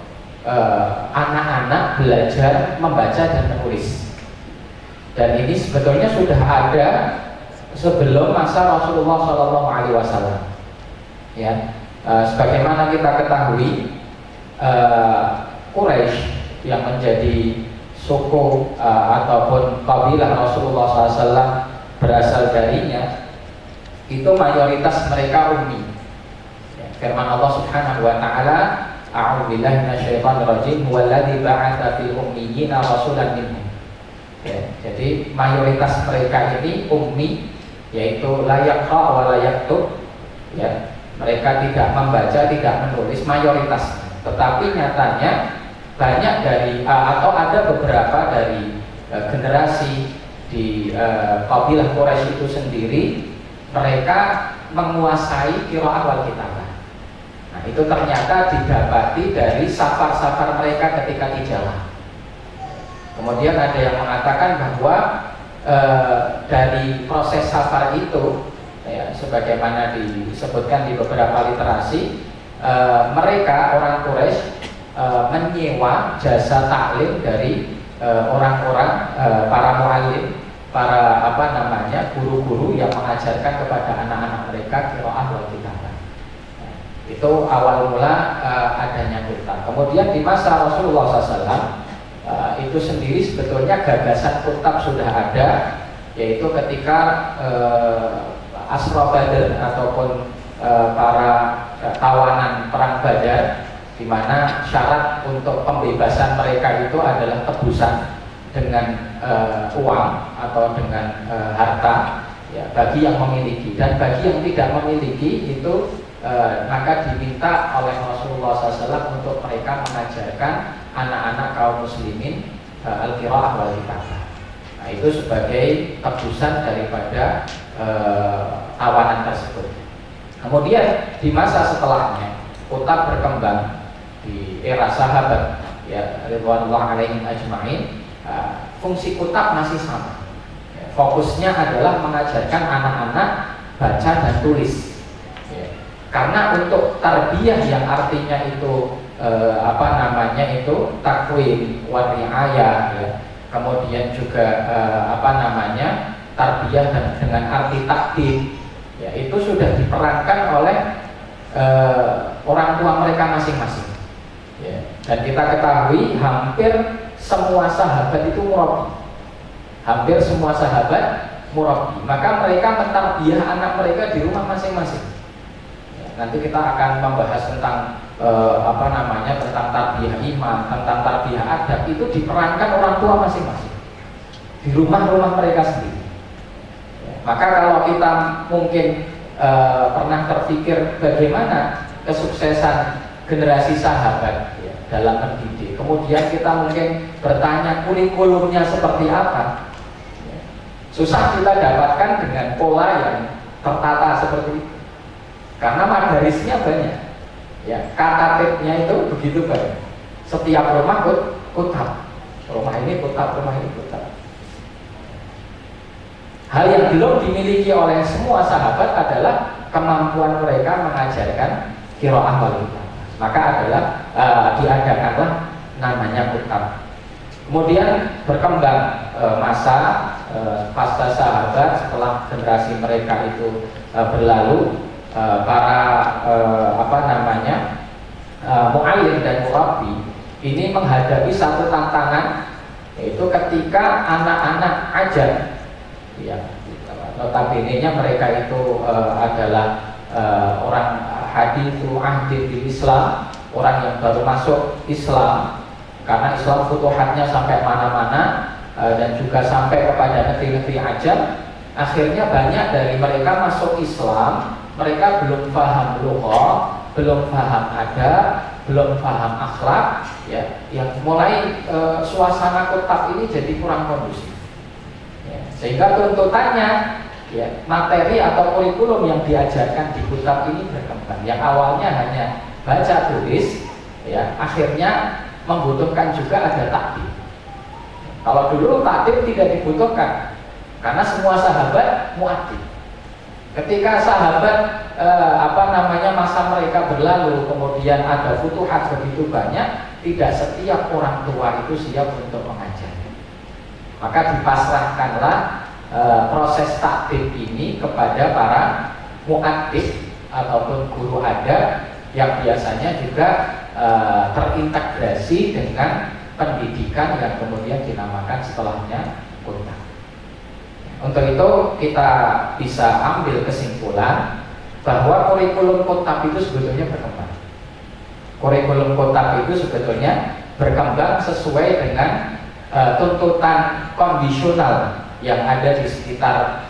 anak-anak belajar membaca dan menulis. Dan ini sebetulnya sudah ada sebelum masa Rasulullah SAW. Ya, sebagaimana kita ketahui, Quraisy yang menjadi suku ataupun kabilah Rasulullah SAW berasal darinya, itu mayoritas mereka ummi. Ya, firman Allah Subhanahu wa taala, a'udzubillahi minasyaitonirrajim, huwallazi ba'atsa fil ummiyina rasulan minhum. Ya, jadi mayoritas mereka ini ummi, yaitu la yaqra wa la yaktub. Ya, mereka tidak membaca, tidak menulis mayoritas. Tetapi nyatanya banyak dari atau ada beberapa dari generasi di kabilah Quraisy itu sendiri, mereka menguasai qiraah wal kitabah. Nah, itu ternyata didapati dari safar-safar mereka ketika di Jawa. Kemudian ada yang mengatakan bahwa dari proses safar itu, ya, sebagaimana disebutkan di beberapa literasi, mereka orang Quraisy menyewa jasa taklim dari orang-orang para muallim, para guru-guru yang mengajarkan kepada anak-anak mereka qiraah wal kitabah. Itu awal mula adanya kutab. Kemudian di masa Rasulullah SAW itu sendiri sebetulnya gagasan kutab sudah ada, yaitu ketika Asra Badr ataupun para tawanan perang Badar, di mana syarat untuk pembebasan mereka itu adalah tebusan dengan uang atau dengan harta, ya, bagi yang memiliki, dan bagi yang tidak memiliki itu maka diminta oleh Rasulullah SAW untuk mereka mengajarkan anak-anak kaum muslimin al-qiraah wal kitabah. Nah, itu sebagai tebusan daripada tawanan tersebut. Kemudian di masa setelahnya kutab berkembang di era sahabat, ya, ridwanullah alaihim ajma'in. Fungsi kutab masih sama, ya, fokusnya adalah mengajarkan anak-anak baca dan tulis, ya. Karena untuk tarbiyah yang artinya itu takwin wa riayah, ya. Kemudian juga tarbiyah dengan arti takdim, ya, itu sudah diperankan oleh orang tua mereka masing-masing, ya. Dan kita ketahui hampir semua sahabat itu murabbi, hampir semua sahabat murabbi. Maka mereka mentarbiyah anak mereka di rumah masing-masing, ya. Nanti kita akan membahas tentang tentang tarbiyah iman, tentang tarbiyah adab, itu diperankan orang tua masing-masing di rumah-rumah mereka sendiri, ya. Maka kalau kita mungkin pernah terpikir bagaimana kesuksesan generasi sahabat, ya, dalam mendidik, kemudian kita mungkin bertanya kurikulumnya seperti apa, ya, susah kita dapatkan dengan pola yang tertata seperti itu, karena madarisnya banyak, ya, katatibnya itu begitu banyak. Setiap rumah kutab, rumah ini kutab, rumah ini kutab. Hal yang belum dimiliki oleh semua sahabat adalah kemampuan mereka mengajarkan qiraah wal kitabah. Maka diadakanlah namanya kutab. Kemudian berkembang masa pasca sahabat, setelah generasi mereka itu berlalu, para muallim dan murabbi ini menghadapi satu tantangan, yaitu ketika anak-anak ajam, ya, notabene-nya mereka itu adalah orang hadithu ahdin di Islam, orang yang baru masuk Islam, karena Islam futuhatnya sampai mana-mana, dan juga sampai kepada negeri-negeri ajam. Akhirnya banyak dari mereka masuk Islam, mereka belum paham lughah, belum paham adab, belum paham akhlak, ya, yang mulai suasana kutab ini jadi kurang kondusif, ya, sehingga tuntutannya, ya, materi atau kurikulum yang diajarkan di kutab ini berkembang. Yang awalnya hanya baca tulis, ya, akhirnya membutuhkan juga ada takdim. Kalau dulu takdim tidak dibutuhkan karena semua sahabat mu'adib. Ketika sahabat masa mereka berlalu, kemudian ada futuhat begitu banyak, tidak setiap orang tua itu siap untuk mengajar. Maka dipasrahkanlah proses takdim ini kepada para mu'adib ataupun guru adab yang biasanya juga terintegrasi dengan pendidikan yang kemudian dinamakan setelahnya kuntab. Untuk itu kita bisa ambil kesimpulan bahwa kurikulum kuntab itu sebetulnya berkembang. Kurikulum kuntab itu sebetulnya berkembang sesuai dengan tuntutan kondisional yang ada di sekitar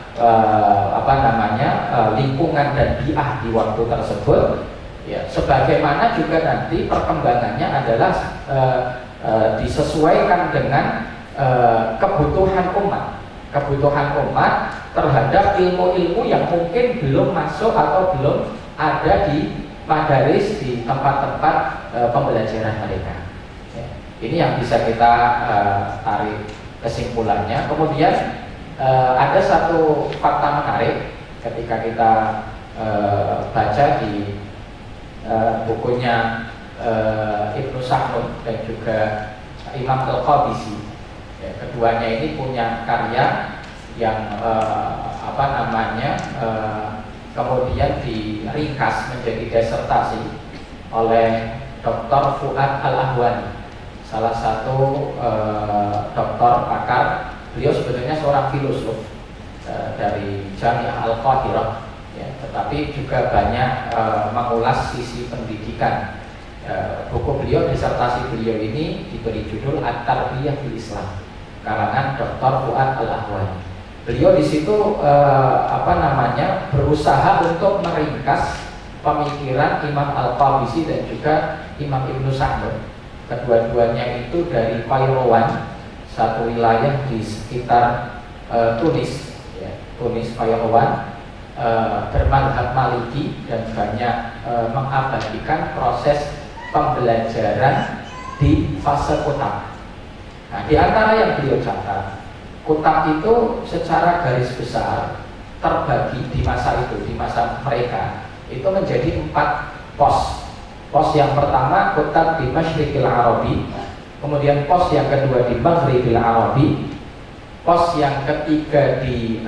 lingkungan dan bi'ah di waktu tersebut. Ya, sebagaimana juga nanti perkembangannya adalah disesuaikan dengan kebutuhan umat terhadap ilmu-ilmu yang mungkin belum masuk atau belum ada di madaris, di tempat-tempat pembelajaran mereka. Ya, ini yang bisa kita tarik kesimpulannya. Kemudian ada satu fakta menarik ketika kita baca di bukunya Ibnu Sahnun dan juga Imam Al-Qabisi. Ya, keduanya ini punya karya yang kemudian diringkas menjadi disertasi oleh Dr. Fuad Al-Ahwani, salah satu dokter pakar. Beliau sebetulnya seorang filosof dari Jami'ah Al-Qahirah, ya, tetapi juga banyak mengulas sisi pendidikan. Buku beliau, disertasi beliau ini diberi judul At-Tarbiyah fil Islam, karangan Dr. Fuad Al-Ahwani. Beliau di situ berusaha untuk meringkas pemikiran Imam Al-Qabisi dan juga Imam Ibnu Sahnun. Kedua-duanya itu dari Qayrawan, satu wilayah di sekitar Tunis, ya, Tunis Qayrawan, bermadhab Maliki dan banyak mengabadikan proses pembelajaran di fase kuntab. Nah, di antara yang beliau catat, kuntab itu secara garis besar terbagi di masa itu, di masa mereka itu menjadi 4 pos. Pos yang pertama kuntab di Masyriqil Arabi, kemudian pos yang kedua di Maghribil Arabi, pos yang ketiga di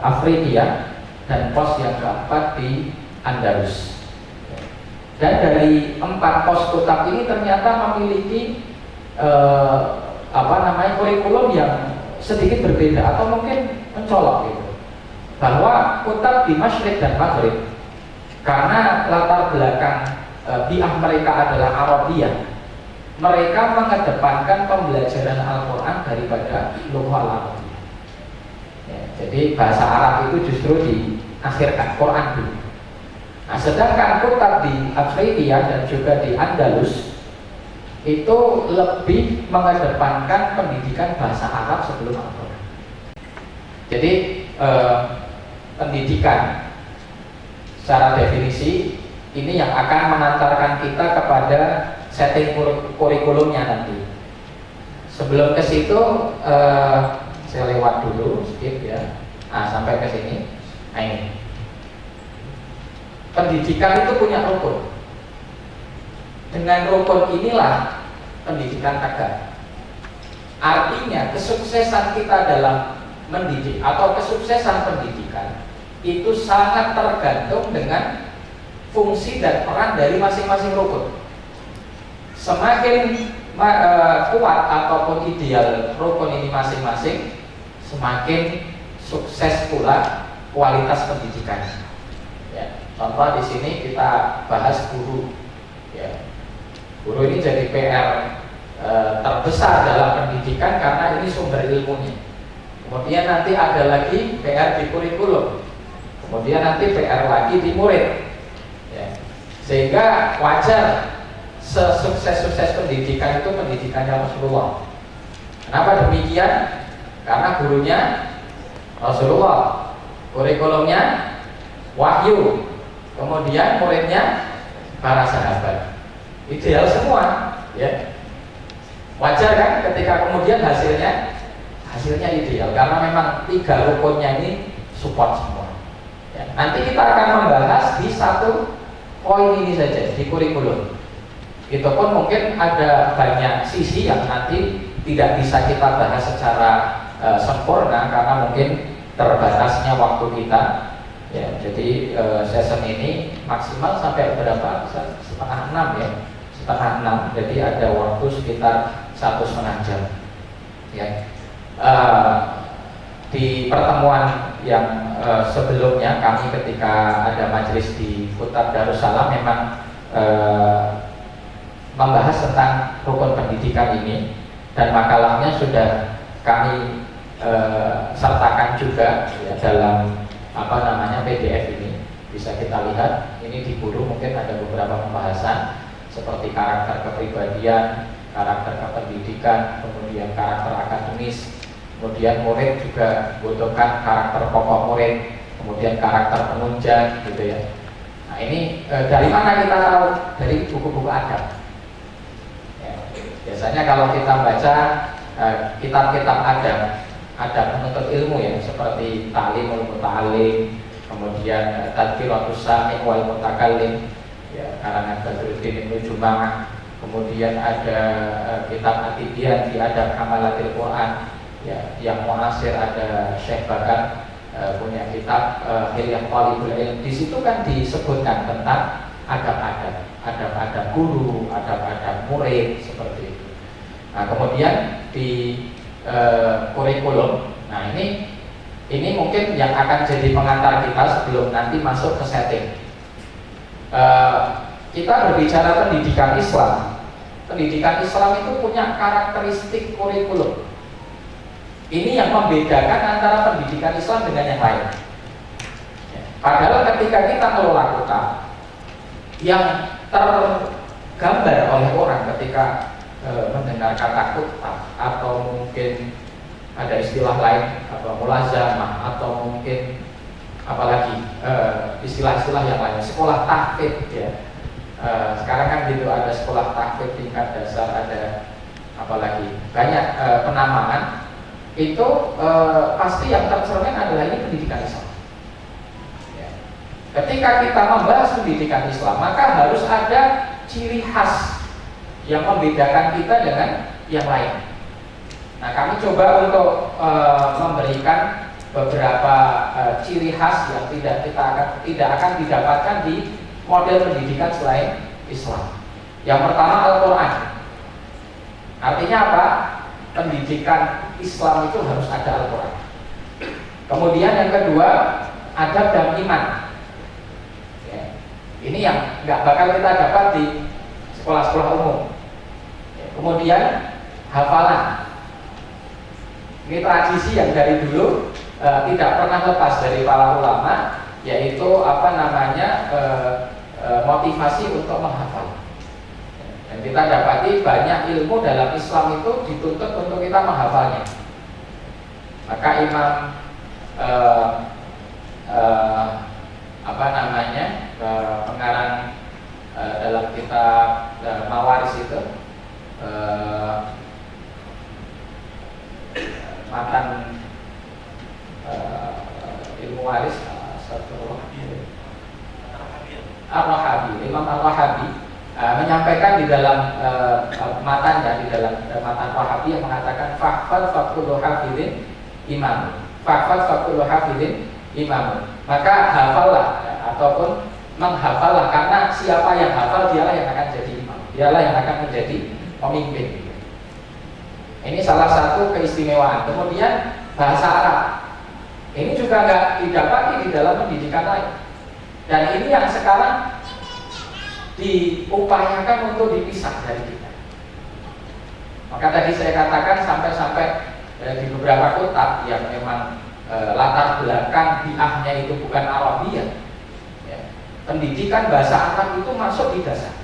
Afrika, dan pos yang keempat di Andalus. Dan dari 4 pos kuntab ini ternyata memiliki kurikulum yang sedikit berbeda atau mungkin mencolok gitu. Bahwa kuntab di Masyriq dan Maghrib, karena latar belakang bi'ah mereka adalah Arabiyah, mereka mengedepankan pembelajaran Al-Quran daripada lughah Arabiyah. Ya, jadi bahasa Arab itu justru diakhirkan, Quran dulu. Nah, sedangkan kuntab di Afrika dan juga di Andalus itu lebih mengedepankan pendidikan bahasa Arab sebelum Al-Quran. Jadi pendidikan secara definisi ini yang akan mengantarkan kita kepada setting kurikulumnya nanti. Sebelum ke situ saya lewat dulu skip ya. Nah, sampai ke sini. Nah, ini. Pendidikan itu punya rukun. Dengan rukun inilah pendidikan tegak. Artinya kesuksesan kita dalam mendidik atau kesuksesan pendidikan itu sangat tergantung dengan fungsi dan peran dari masing-masing rukun. Semakin kuat ataupun ideal rukun ini masing-masing, semakin sukses pula kualitas pendidikan. Ya, contoh di sini kita bahas guru. Ya, guru ini jadi PR terbesar dalam pendidikan karena ini sumber ilmunya. Kemudian nanti ada lagi PR di kurikulum. Kemudian nanti PR lagi di murid. Ya. Sehingga wajar sesukses-sukses pendidikan itu pendidikannya Rasulullah. Kenapa demikian? Karena gurunya Rasulullah, kurikulumnya wahyu, kemudian muridnya para sahabat. Ideal semua, ya. Wajar kan ketika kemudian hasilnya ideal, karena memang 3 rukunnya ini support semua. Ya, nanti kita akan membahas di 1 poin ini saja di kurikulum. Itu pun mungkin ada banyak sisi yang nanti tidak bisa kita bahas secara sempurna karena mungkin terbatasnya waktu kita. Ya, jadi session ini maksimal sampai berapa? 5:30 ya, 5:30. Jadi ada waktu sekitar 1,5 jam. Ya. Di pertemuan yang sebelumnya kami ketika ada majelis di Kutab Darussalam memang membahas tentang rukun pendidikan ini, dan makalahnya sudah kami sertakan juga ya, dalam PDF ini. Bisa kita lihat, ini di guru mungkin ada beberapa pembahasan seperti karakter kepribadian, karakter kependidikan, kemudian karakter akademis, kemudian murid juga butuhkan karakter pokok murid, kemudian karakter penunjang gitu ya. Nah ini dari mana kita tahu? Dari buku-buku adab ya, biasanya kalau kita baca kitab-kitab adab menuntut ilmu ya, seperti Ta'limul Muta'allim, kemudian Tadhkiratus Sami' wal Mutakallim ya, karangan Badruddin Ibnu Jum'ah, kemudian ada kitab At-Tibyan fi Adab Hamalatil Quran ya, yang muasir ada Syekh Bakar punya kitab Hilyah Thalibul Ilm. Di situ kan disebutkan tentang adab-adab guru, adab-adab murid seperti itu. Nah, kemudian di kurikulum, nah ini mungkin yang akan jadi pengantar kita sebelum nanti masuk ke setting. Kita berbicara pendidikan Islam. Pendidikan Islam itu punya karakteristik kurikulum. Ini yang membedakan antara pendidikan Islam dengan yang lain. Padahal ketika kita mengelola kota, yang tergambar oleh orang ketika mendengar kata kota, atau mungkin ada istilah lain atau mulazamah, atau mungkin apalagi istilah-istilah yang lain, sekolah tahfidz ya. Sekarang kan gitu, ada sekolah tahfidz tingkat dasar, ada apalagi banyak penamaan. Itu pasti yang tercermin adalah ini pendidikan Islam ya. Ketika kita membahas pendidikan Islam, maka harus ada ciri khas yang membedakan kita dengan yang lain. Nah, kami coba untuk memberikan beberapa ciri khas yang tidak akan didapatkan di model pendidikan selain Islam. Yang pertama, Al-Quran. Artinya apa? Pendidikan Islam itu harus ada Al-Quran. Kemudian yang kedua, adab dan iman ya. Ini yang nggak bakal kita dapat di sekolah-sekolah umum ya. Kemudian hafalan. Ini tradisi yang dari dulu tidak pernah lepas dari para ulama, yaitu motivasi untuk menghafal. Dan kita dapati banyak ilmu dalam Islam itu dituntut untuk kita menghafalnya. Maka Imam pengarang dalam kitab Mawaris itu matan ilmu waris Ar-Rahabi, Imam Ar-Rahabi menyampaikan di dalam matanya, di dalam matan Rahabi yang mengatakan fahfal faqulu hafidin imam, fahfal faqulu hafidin imam. Maka hafallah ataupun menghafallah, karena siapa yang hafal dialah yang akan jadi imam, dialah yang akan menjadi pemimpin. Ini salah satu keistimewaan. Kemudian bahasa Arab, ini juga nggak didapati di dalam pendidikan lain. Dan ini yang sekarang diupayakan untuk dipisah dari kita. Maka tadi saya katakan sampai di beberapa kitab yang memang latar belakang biahnya itu bukan Arabiyah ya. Pendidikan bahasa Arab itu masuk di dasar,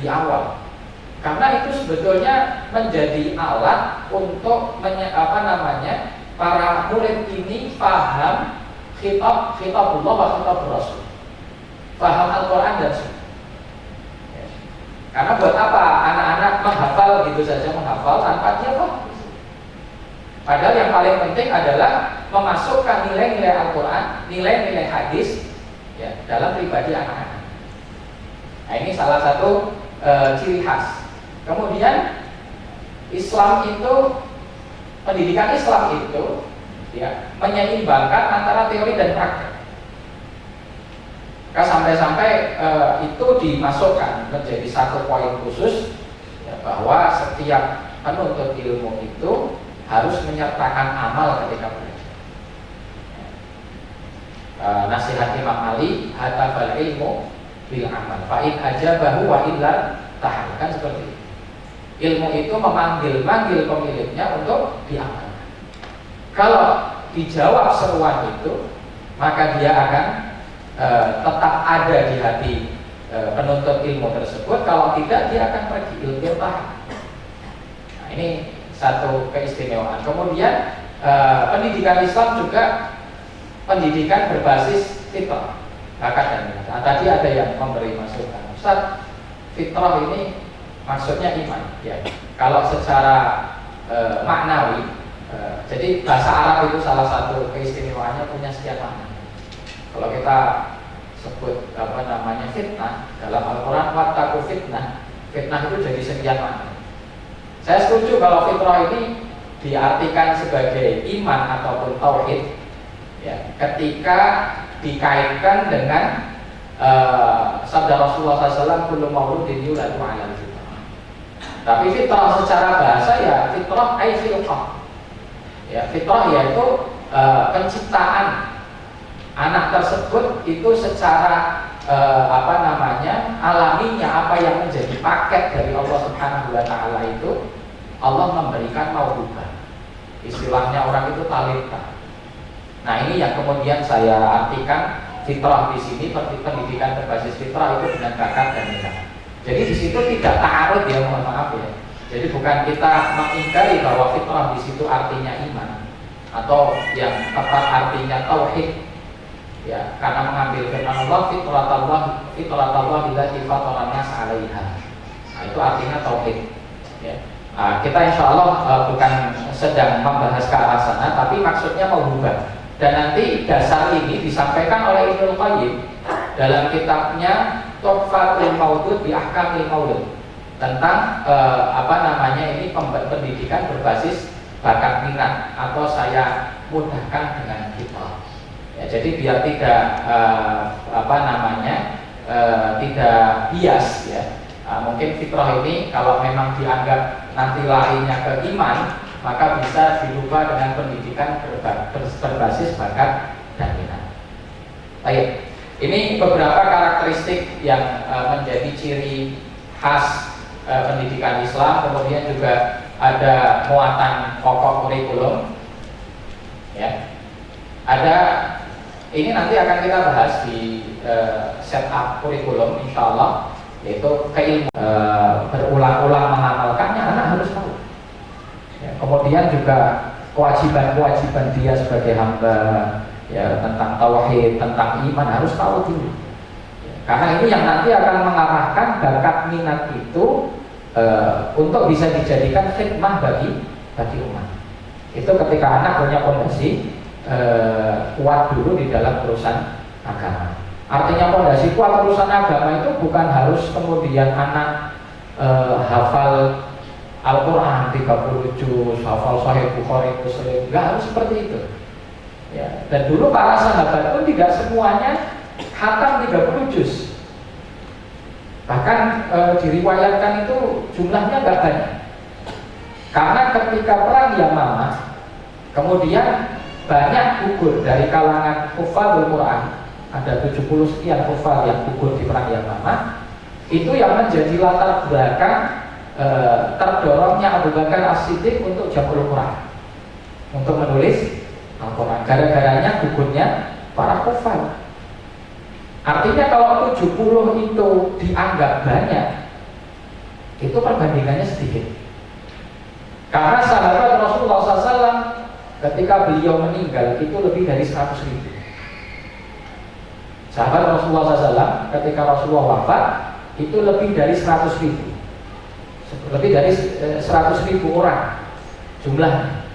di awal. Karena itu sebetulnya menjadi alat untuk para murid ini paham kitabullah wa kitab Rasul, paham Al-Quran dan Sunnah. Karena buat apa anak-anak menghafal gitu saja, menghafal tanpa dia paham. Padahal yang paling penting adalah memasukkan nilai-nilai Al-Quran, nilai-nilai hadis ya, dalam pribadi anak-anak. Nah, ini salah satu ciri khas. Kemudian Islam itu, pendidikan Islam itu ya, menyeimbangkan antara teori dan praktek. Sampai-sampai itu dimasukkan menjadi satu poin khusus ya, bahwa setiap penuntut ilmu itu harus menyertakan amal ketika belajar. Nasihat Imam Ali, hatafal ilmu bil amal, fa'in ajabahu wa illa tahan, kan seperti itu. Ilmu itu memanggil-manggil pemiliknya untuk diamalkan. Kalau dijawab seruan itu, maka dia akan tetap ada di hati penuntut ilmu tersebut. Kalau tidak, dia akan pergi ilmu tahan. Nah, ini satu keistimewaan. Kemudian pendidikan Islam juga pendidikan berbasis fitrah, bakat dan minat. Nah, tadi ada yang memberi masukan, Ustaz, fitrah ini maksudnya iman. Ya, kalau secara maknawi, jadi bahasa Arab itu salah satu keistimewaannya punya sekian makna. Kalau kita sebut fitnah dalam Al-Quran, wattaqu fitnah, fitnah itu jadi sekian makna. Saya setuju kalau fitrah ini diartikan sebagai iman ataupun tauhid ya, ketika dikaitkan dengan sabda Rasulullah SAW, kullu mauludin yuladu 'alal fitrah. Tapi fitrah secara bahasa ya fitrah ay filqah. Ya, fitrah yaitu penciptaan anak tersebut itu secara alaminya, apa yang menjadi paket dari Allah Subhanahu wa taala itu Allah memberikan mauhibah. Istilahnya orang itu talenta. Nah, ini yang kemudian saya artikan fitrah di sini, pendidikan berbasis fitrah itu dengan bakat dan minat. Jadi di situ tidak ta'arud ya, mohon maaf ya. Jadi bukan kita mengingkari bahwa fitrah di situ artinya iman atau yang tepat artinya tauhid. Ya, karena mengambil firman Allah, fitratallah allati fatara nas 'alaiha. Nah, itu artinya tauhid. Ya. Nah, kita insya Allah bukan sedang membahas ke arah sana, tapi maksudnya mengubah. Dan nanti dasar ini disampaikan oleh Ibnu Qayyim dalam kitabnya Tuhfatul Maudud bi Ahkamil Maulud tentang ini pendidikan berbasis bakat minat atau saya mudahkan dengan fitrah. Ya, jadi biar tidak tidak bias ya. Mungkin fitrah ini kalau memang dianggap nanti larinya ke iman, maka bisa dirubah dengan pendidikan berbasis bakat dan minat. Baik, ini beberapa karakteristik yang menjadi ciri khas pendidikan Islam. Kemudian juga ada muatan pokok kurikulum. Ya, ada. Ini nanti akan kita bahas di setup kurikulum, insya Allah, yaitu keilmuan berulang-ulang mengamalkannya anak harus tahu. Ya, kemudian juga kewajiban-kewajiban dia sebagai hamba, ya, tentang tauhid, tentang iman harus tahu dulu. Ya, karena ini yang nanti akan mengarahkan bakat minat itu untuk bisa dijadikan khidmah bagi umat. Itu ketika anak punya fondasi kuat dulu di dalam urusan agama. Artinya fondasi kuat urusan agama itu bukan harus kemudian anak hafal Al-Quran 30 juz, hafal Sahih Bukhari Muslim, nggak harus seperti itu. Ya, dan dulu para sahabat pun tidak semuanya khatam 30 juz. Bahkan diriwayatkan itu jumlahnya nggak banyak. Karena ketika perang Yamamah, kemudian banyak gugur dari kalangan hufadzul Quran, ada 70 sekian hufadz yang gugur di perang Yamamah. Itu yang menjadi latar belakang terdorongnya Abu Bakar As-Siddiq untuk jamul Quran, untuk menulis Al-Quran. Gara-garanya gugurnya para hufadz. Artinya kalau 70 itu dianggap banyak, itu perbandingannya sedikit. Karena sahabat Rasulullah SAW ketika beliau meninggal itu lebih dari 100.000. Sahabat Rasulullah SAW ketika Rasulullah wafat itu lebih dari 100.000, lebih dari 100.000 orang jumlahnya.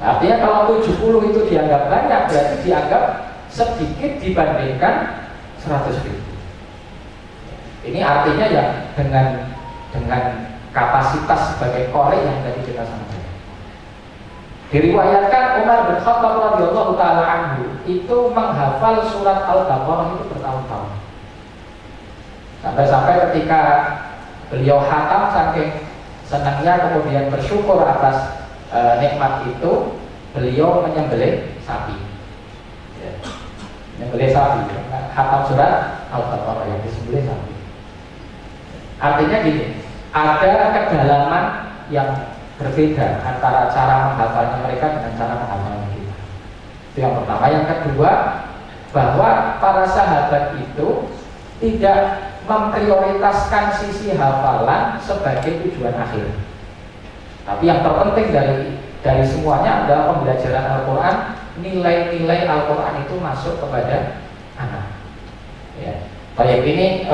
Artinya kalau 70 itu dianggap banyak, berarti dianggap sedikit dibandingkan 100.000. Ini artinya ya dengan kapasitas sebagai qari yang tadi kita sampaikan. Diriwayatkan Umar bin Khattab radhiyallahu taala anhu itu menghafal surat Al-Baqarah itu bertahun-tahun. Sampai-sampai ketika beliau khatam saking senangnya kemudian bersyukur atas nikmat itu, beliau menyembelih sapi. Ya. Menyembelih sapi, khatam surat Al-Baqarah yang disembelih sapi. Artinya gini, ada kedalaman yang berbeda antara cara menghafalnya mereka dengan cara menghafalnya kita. Itu yang pertama. Yang kedua, bahwa para sahabat itu tidak memprioritaskan sisi hafalan sebagai tujuan akhir. Tapi yang terpenting dari semuanya adalah pembelajaran Al-Quran. Nilai-nilai Al-Quran itu masuk kepada anak. Ya. Baik, ini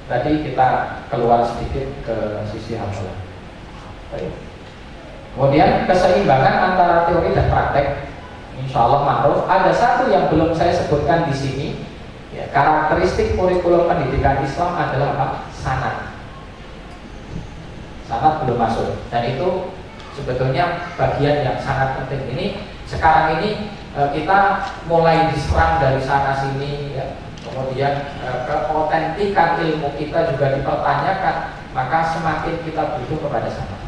tadi kita keluar sedikit ke sisi hafalan. Baik. Kemudian keseimbangan antara teori dan praktek, insya Allah ma'ruf. Ada satu yang belum saya sebutkan di sini. Ya, karakteristik kurikulum pendidikan Islam adalah apa? Sanad. Sanad belum masuk. Dan itu sebetulnya bagian yang sangat penting. Ini sekarang ini kita mulai diserang dari sana sini. Ya. Kemudian keautentikan ilmu kita juga dipertanyakan, maka semakin kita butuh kepada sanad.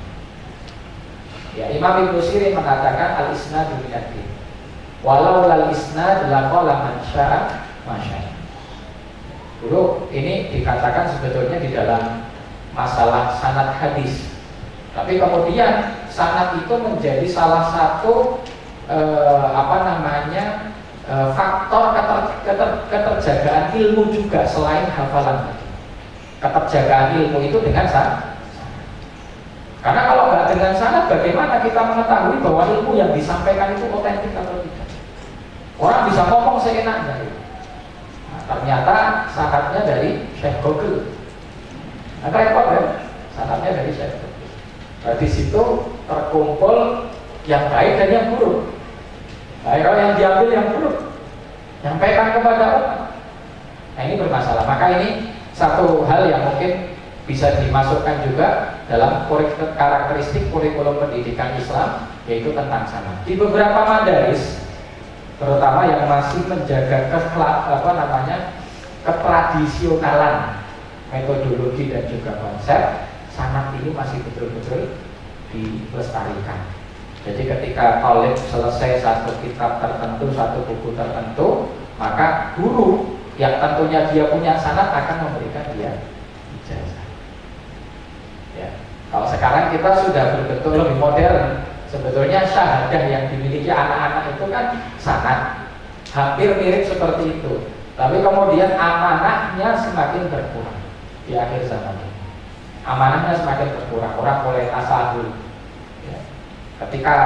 Ya, Imam Ibnu Sirin mengatakan al-isnadu minad-din. Walau lal-isnad laqala man syaa ma syaa. Dulu ini dikatakan sebetulnya di dalam masalah sanad hadis. Tapi kemudian sanad itu menjadi salah satu faktor keterjagaan ilmu juga selain hafalan. Keterjagaan ilmu itu dengan sanad. Karena kalau nggak dengan sanad, bagaimana kita mengetahui bahwa ilmu yang disampaikan itu otentik atau tidak? Orang bisa ngomong seenaknya. Nah, ternyata sanadnya dari Syekh Google. Nah, repot kan? Sanadnya dari Syekh Google. Nah, di situ terkumpul yang baik dan yang buruk. Nah, kalau yang diambil yang buruk, nyampaikan kepada umat. Nah, ini bermasalah. Maka ini satu hal yang mungkin bisa dimasukkan juga dalam karakteristik kurikulum pendidikan Islam, yaitu tentang sanad. Di beberapa madaris, terutama yang masih menjaga ketradisionalan metodologi dan juga konsep, sanad ini masih betul-betul dilestarikan. Jadi ketika talib selesai satu kitab tertentu, satu buku tertentu, maka guru yang tentunya dia punya sanad akan memberikan dia ijazah. Ya. Kalau sekarang kita sudah betul-betul lebih modern, sebetulnya syahadah yang dimiliki anak-anak itu kan sanad, hampir mirip seperti itu. Tapi kemudian amanahnya semakin berkurang di akhir zaman ini. Amanahnya semakin berkurang, orang mulai tasawuf. Ya. Ketika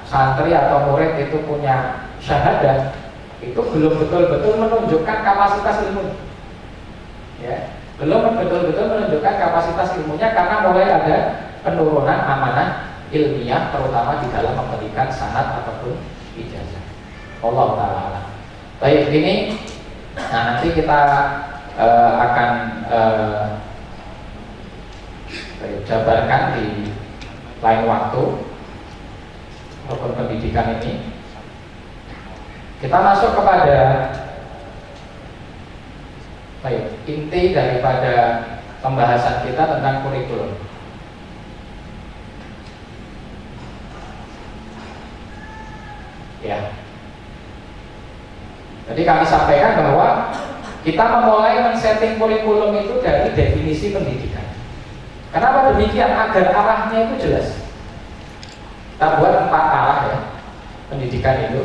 santri atau murid itu punya syahadah, itu belum betul-betul menunjukkan kapasitas ilmu. Ya. Belum betul-betul menunjukkan kapasitas ilmunya karena mulai ada penurunan amanah ilmiah, terutama di dalam memberikan sanad ataupun ijazah. Allah Ta'ala. Baik, ini nanti kita akan jabarkan di lain waktu rukun pendidikan ini. Kita masuk kepada inti daripada pembahasan kita tentang kurikulum. Ya. Jadi kami sampaikan bahwa kita memulai men-setting kurikulum itu dari definisi pendidikan. Kenapa demikian? Agar arahnya itu jelas. Kita buat 4 arah ya pendidikan itu.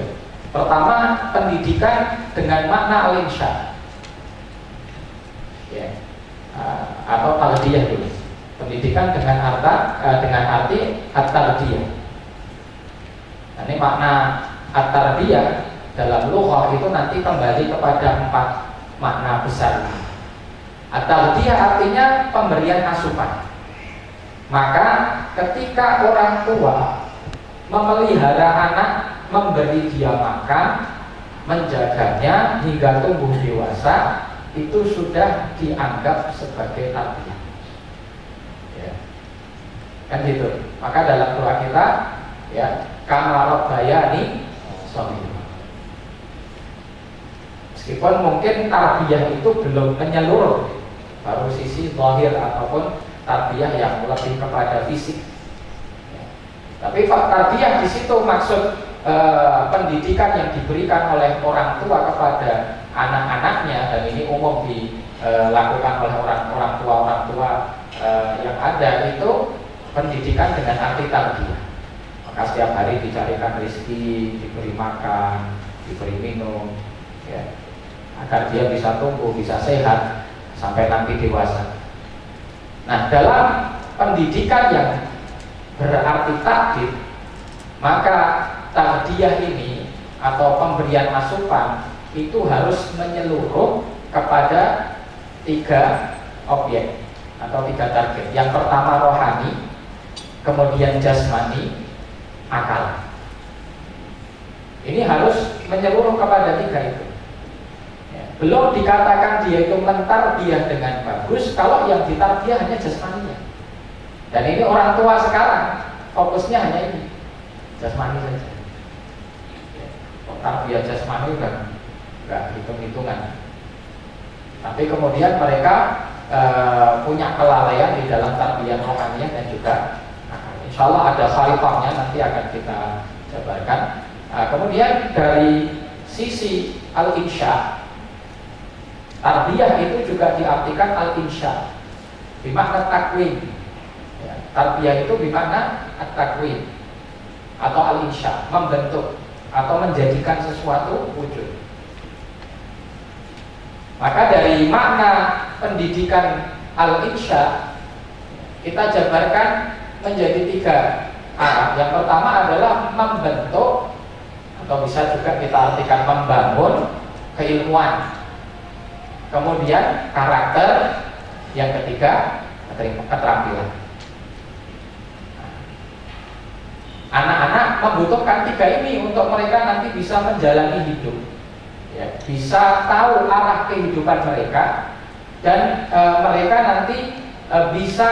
Pertama, pendidikan dengan makna al-insya. Ya. Atau tarbiyah dulu. Pendidikan dengan arti at-tarbiyah. Nah, ini makna at-tarbiyah dalam lughah itu nanti kembali kepada 4 makna besar. At-tarbiyah artinya pemberian asupan. Maka ketika orang tua memelihara anak, memberi dia makan, menjaganya hingga tumbuh dewasa, itu sudah dianggap sebagai tarbiyah. Ya. Kan gitu. Maka dalam doa kita, ya, kama rabbayani shaghira. Meskipun mungkin tarbiyah itu belum menyeluruh, baru sisi zahir ataupun tarbiyah yang lebih kepada fisik. Ya. Tapi tarbiyah di situ maksud pendidikan yang diberikan oleh orang tua kepada anak-anaknya, dan ini umum dilakukan oleh orang tua yang ada, itu pendidikan dengan arti tarbiyah. Maka setiap hari dicarikan rezeki, diberi makan, diberi minum, ya, agar dia bisa tumbuh, bisa sehat sampai nanti dewasa. Nah, dalam pendidikan yang berarti takdir, maka tarbiyah ini atau pemberian asupan itu harus menyeluruh kepada 3 objek atau 3 target. Yang pertama rohani, kemudian jasmani, akal. Ini harus menyeluruh kepada 3 itu. Belum dikatakan dia itu mentarbiyah dengan bagus kalau yang ditarbiyah hanya jasmaninya. Dan ini orang tua sekarang fokusnya hanya ini, jasmani saja. Tarbiyah jasmani udah nggak hitung-hitungan. Tapi kemudian mereka punya kelalaian di dalam tarbiyah rohaniah dan juga insya Allah ada khalifahnya, nanti akan kita jabarkan. Kemudian dari sisi al-insya, tarbiyah itu juga diartikan al-insya, bermakna takwin. Ya, tarbiyah itu bermakna at-takwin atau al-insya, membentuk atau menjadikan sesuatu wujud. Maka dari makna pendidikan al-insya kita jabarkan menjadi 3 arah. Yang pertama adalah membentuk, atau bisa juga kita artikan membangun keilmuan. Kemudian karakter, yang ketiga keterampilan. Anak-anak membutuhkan 3 ini untuk mereka nanti bisa menjalani hidup, ya, bisa tahu arah kehidupan mereka, dan mereka nanti bisa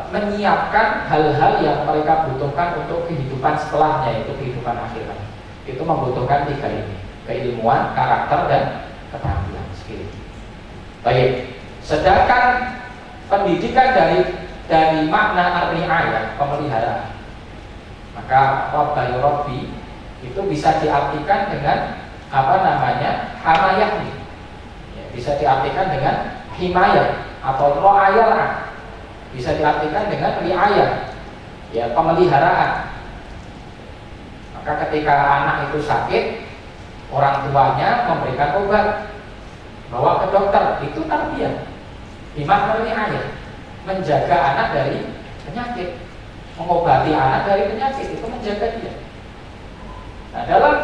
menyiapkan hal-hal yang mereka butuhkan untuk kehidupan setelahnya, yaitu kehidupan akhirat. Itu membutuhkan 3 ini, keilmuan, karakter, dan keterampilan. Baik, sedangkan pendidikan dari makna ar-ri'ayah, pemeliharaan, maka rabbayu rabbi itu bisa diartikan dengan hamayah, ya, bisa diartikan dengan himayah atau ro'ayah, bisa diartikan dengan ri'ayah, ya, pemeliharaan. Maka ketika anak itu sakit, orang tuanya memberikan obat, bawa ke dokter, itu tarbiyah, dimakna ri'ayah, menjaga anak dari penyakit, mengobati anak dari penyakit, itu menjaga dia. Nah, dalam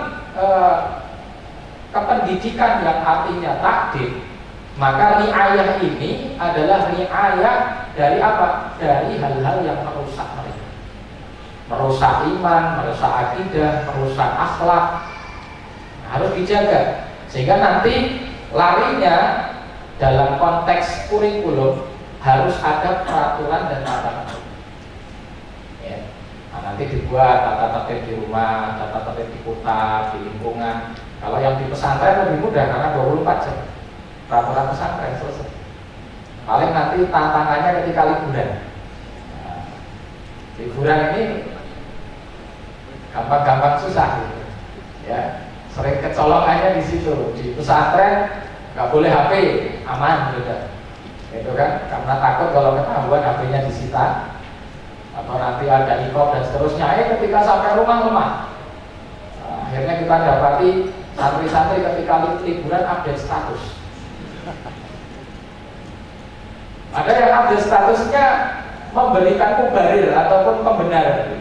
kependidikan yang artinya takdir, maka ri'ayah ini adalah ri'ayah dari apa? Dari hal-hal yang merusak mereka, merusak iman, merusak akidah, merusak akhlak. Nah, harus dijaga sehingga nanti larinya dalam konteks kurikulum harus ada peraturan dan tata tertib. Ya. Nah, nanti dibuat tata tertib di rumah, tata tertib di kota, di lingkungan. Kalau yang di pesantren lebih mudah karena 24 jam peraturan pesantren selesai. Paling nanti tantangannya ketika liburan. Nah, liburan ini gampang-gampang susah, gitu. Ya. Sering kecolongannya di situ. Di pesantren nggak boleh HP, aman juga, itu kan, karena takut kalau ketahuan HP-nya disita atau nanti ada e-cop dan seterusnya. Ketika sampai rumah lemah. Nah, akhirnya kita dapati santri-santri ketika liburan update status. Ada yang update statusnya memberikan mubarir ataupun pembenaran.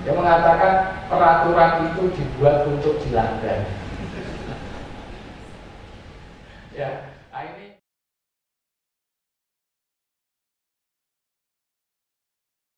Dia mengatakan peraturan itu dibuat untuk dilanggar. Ya.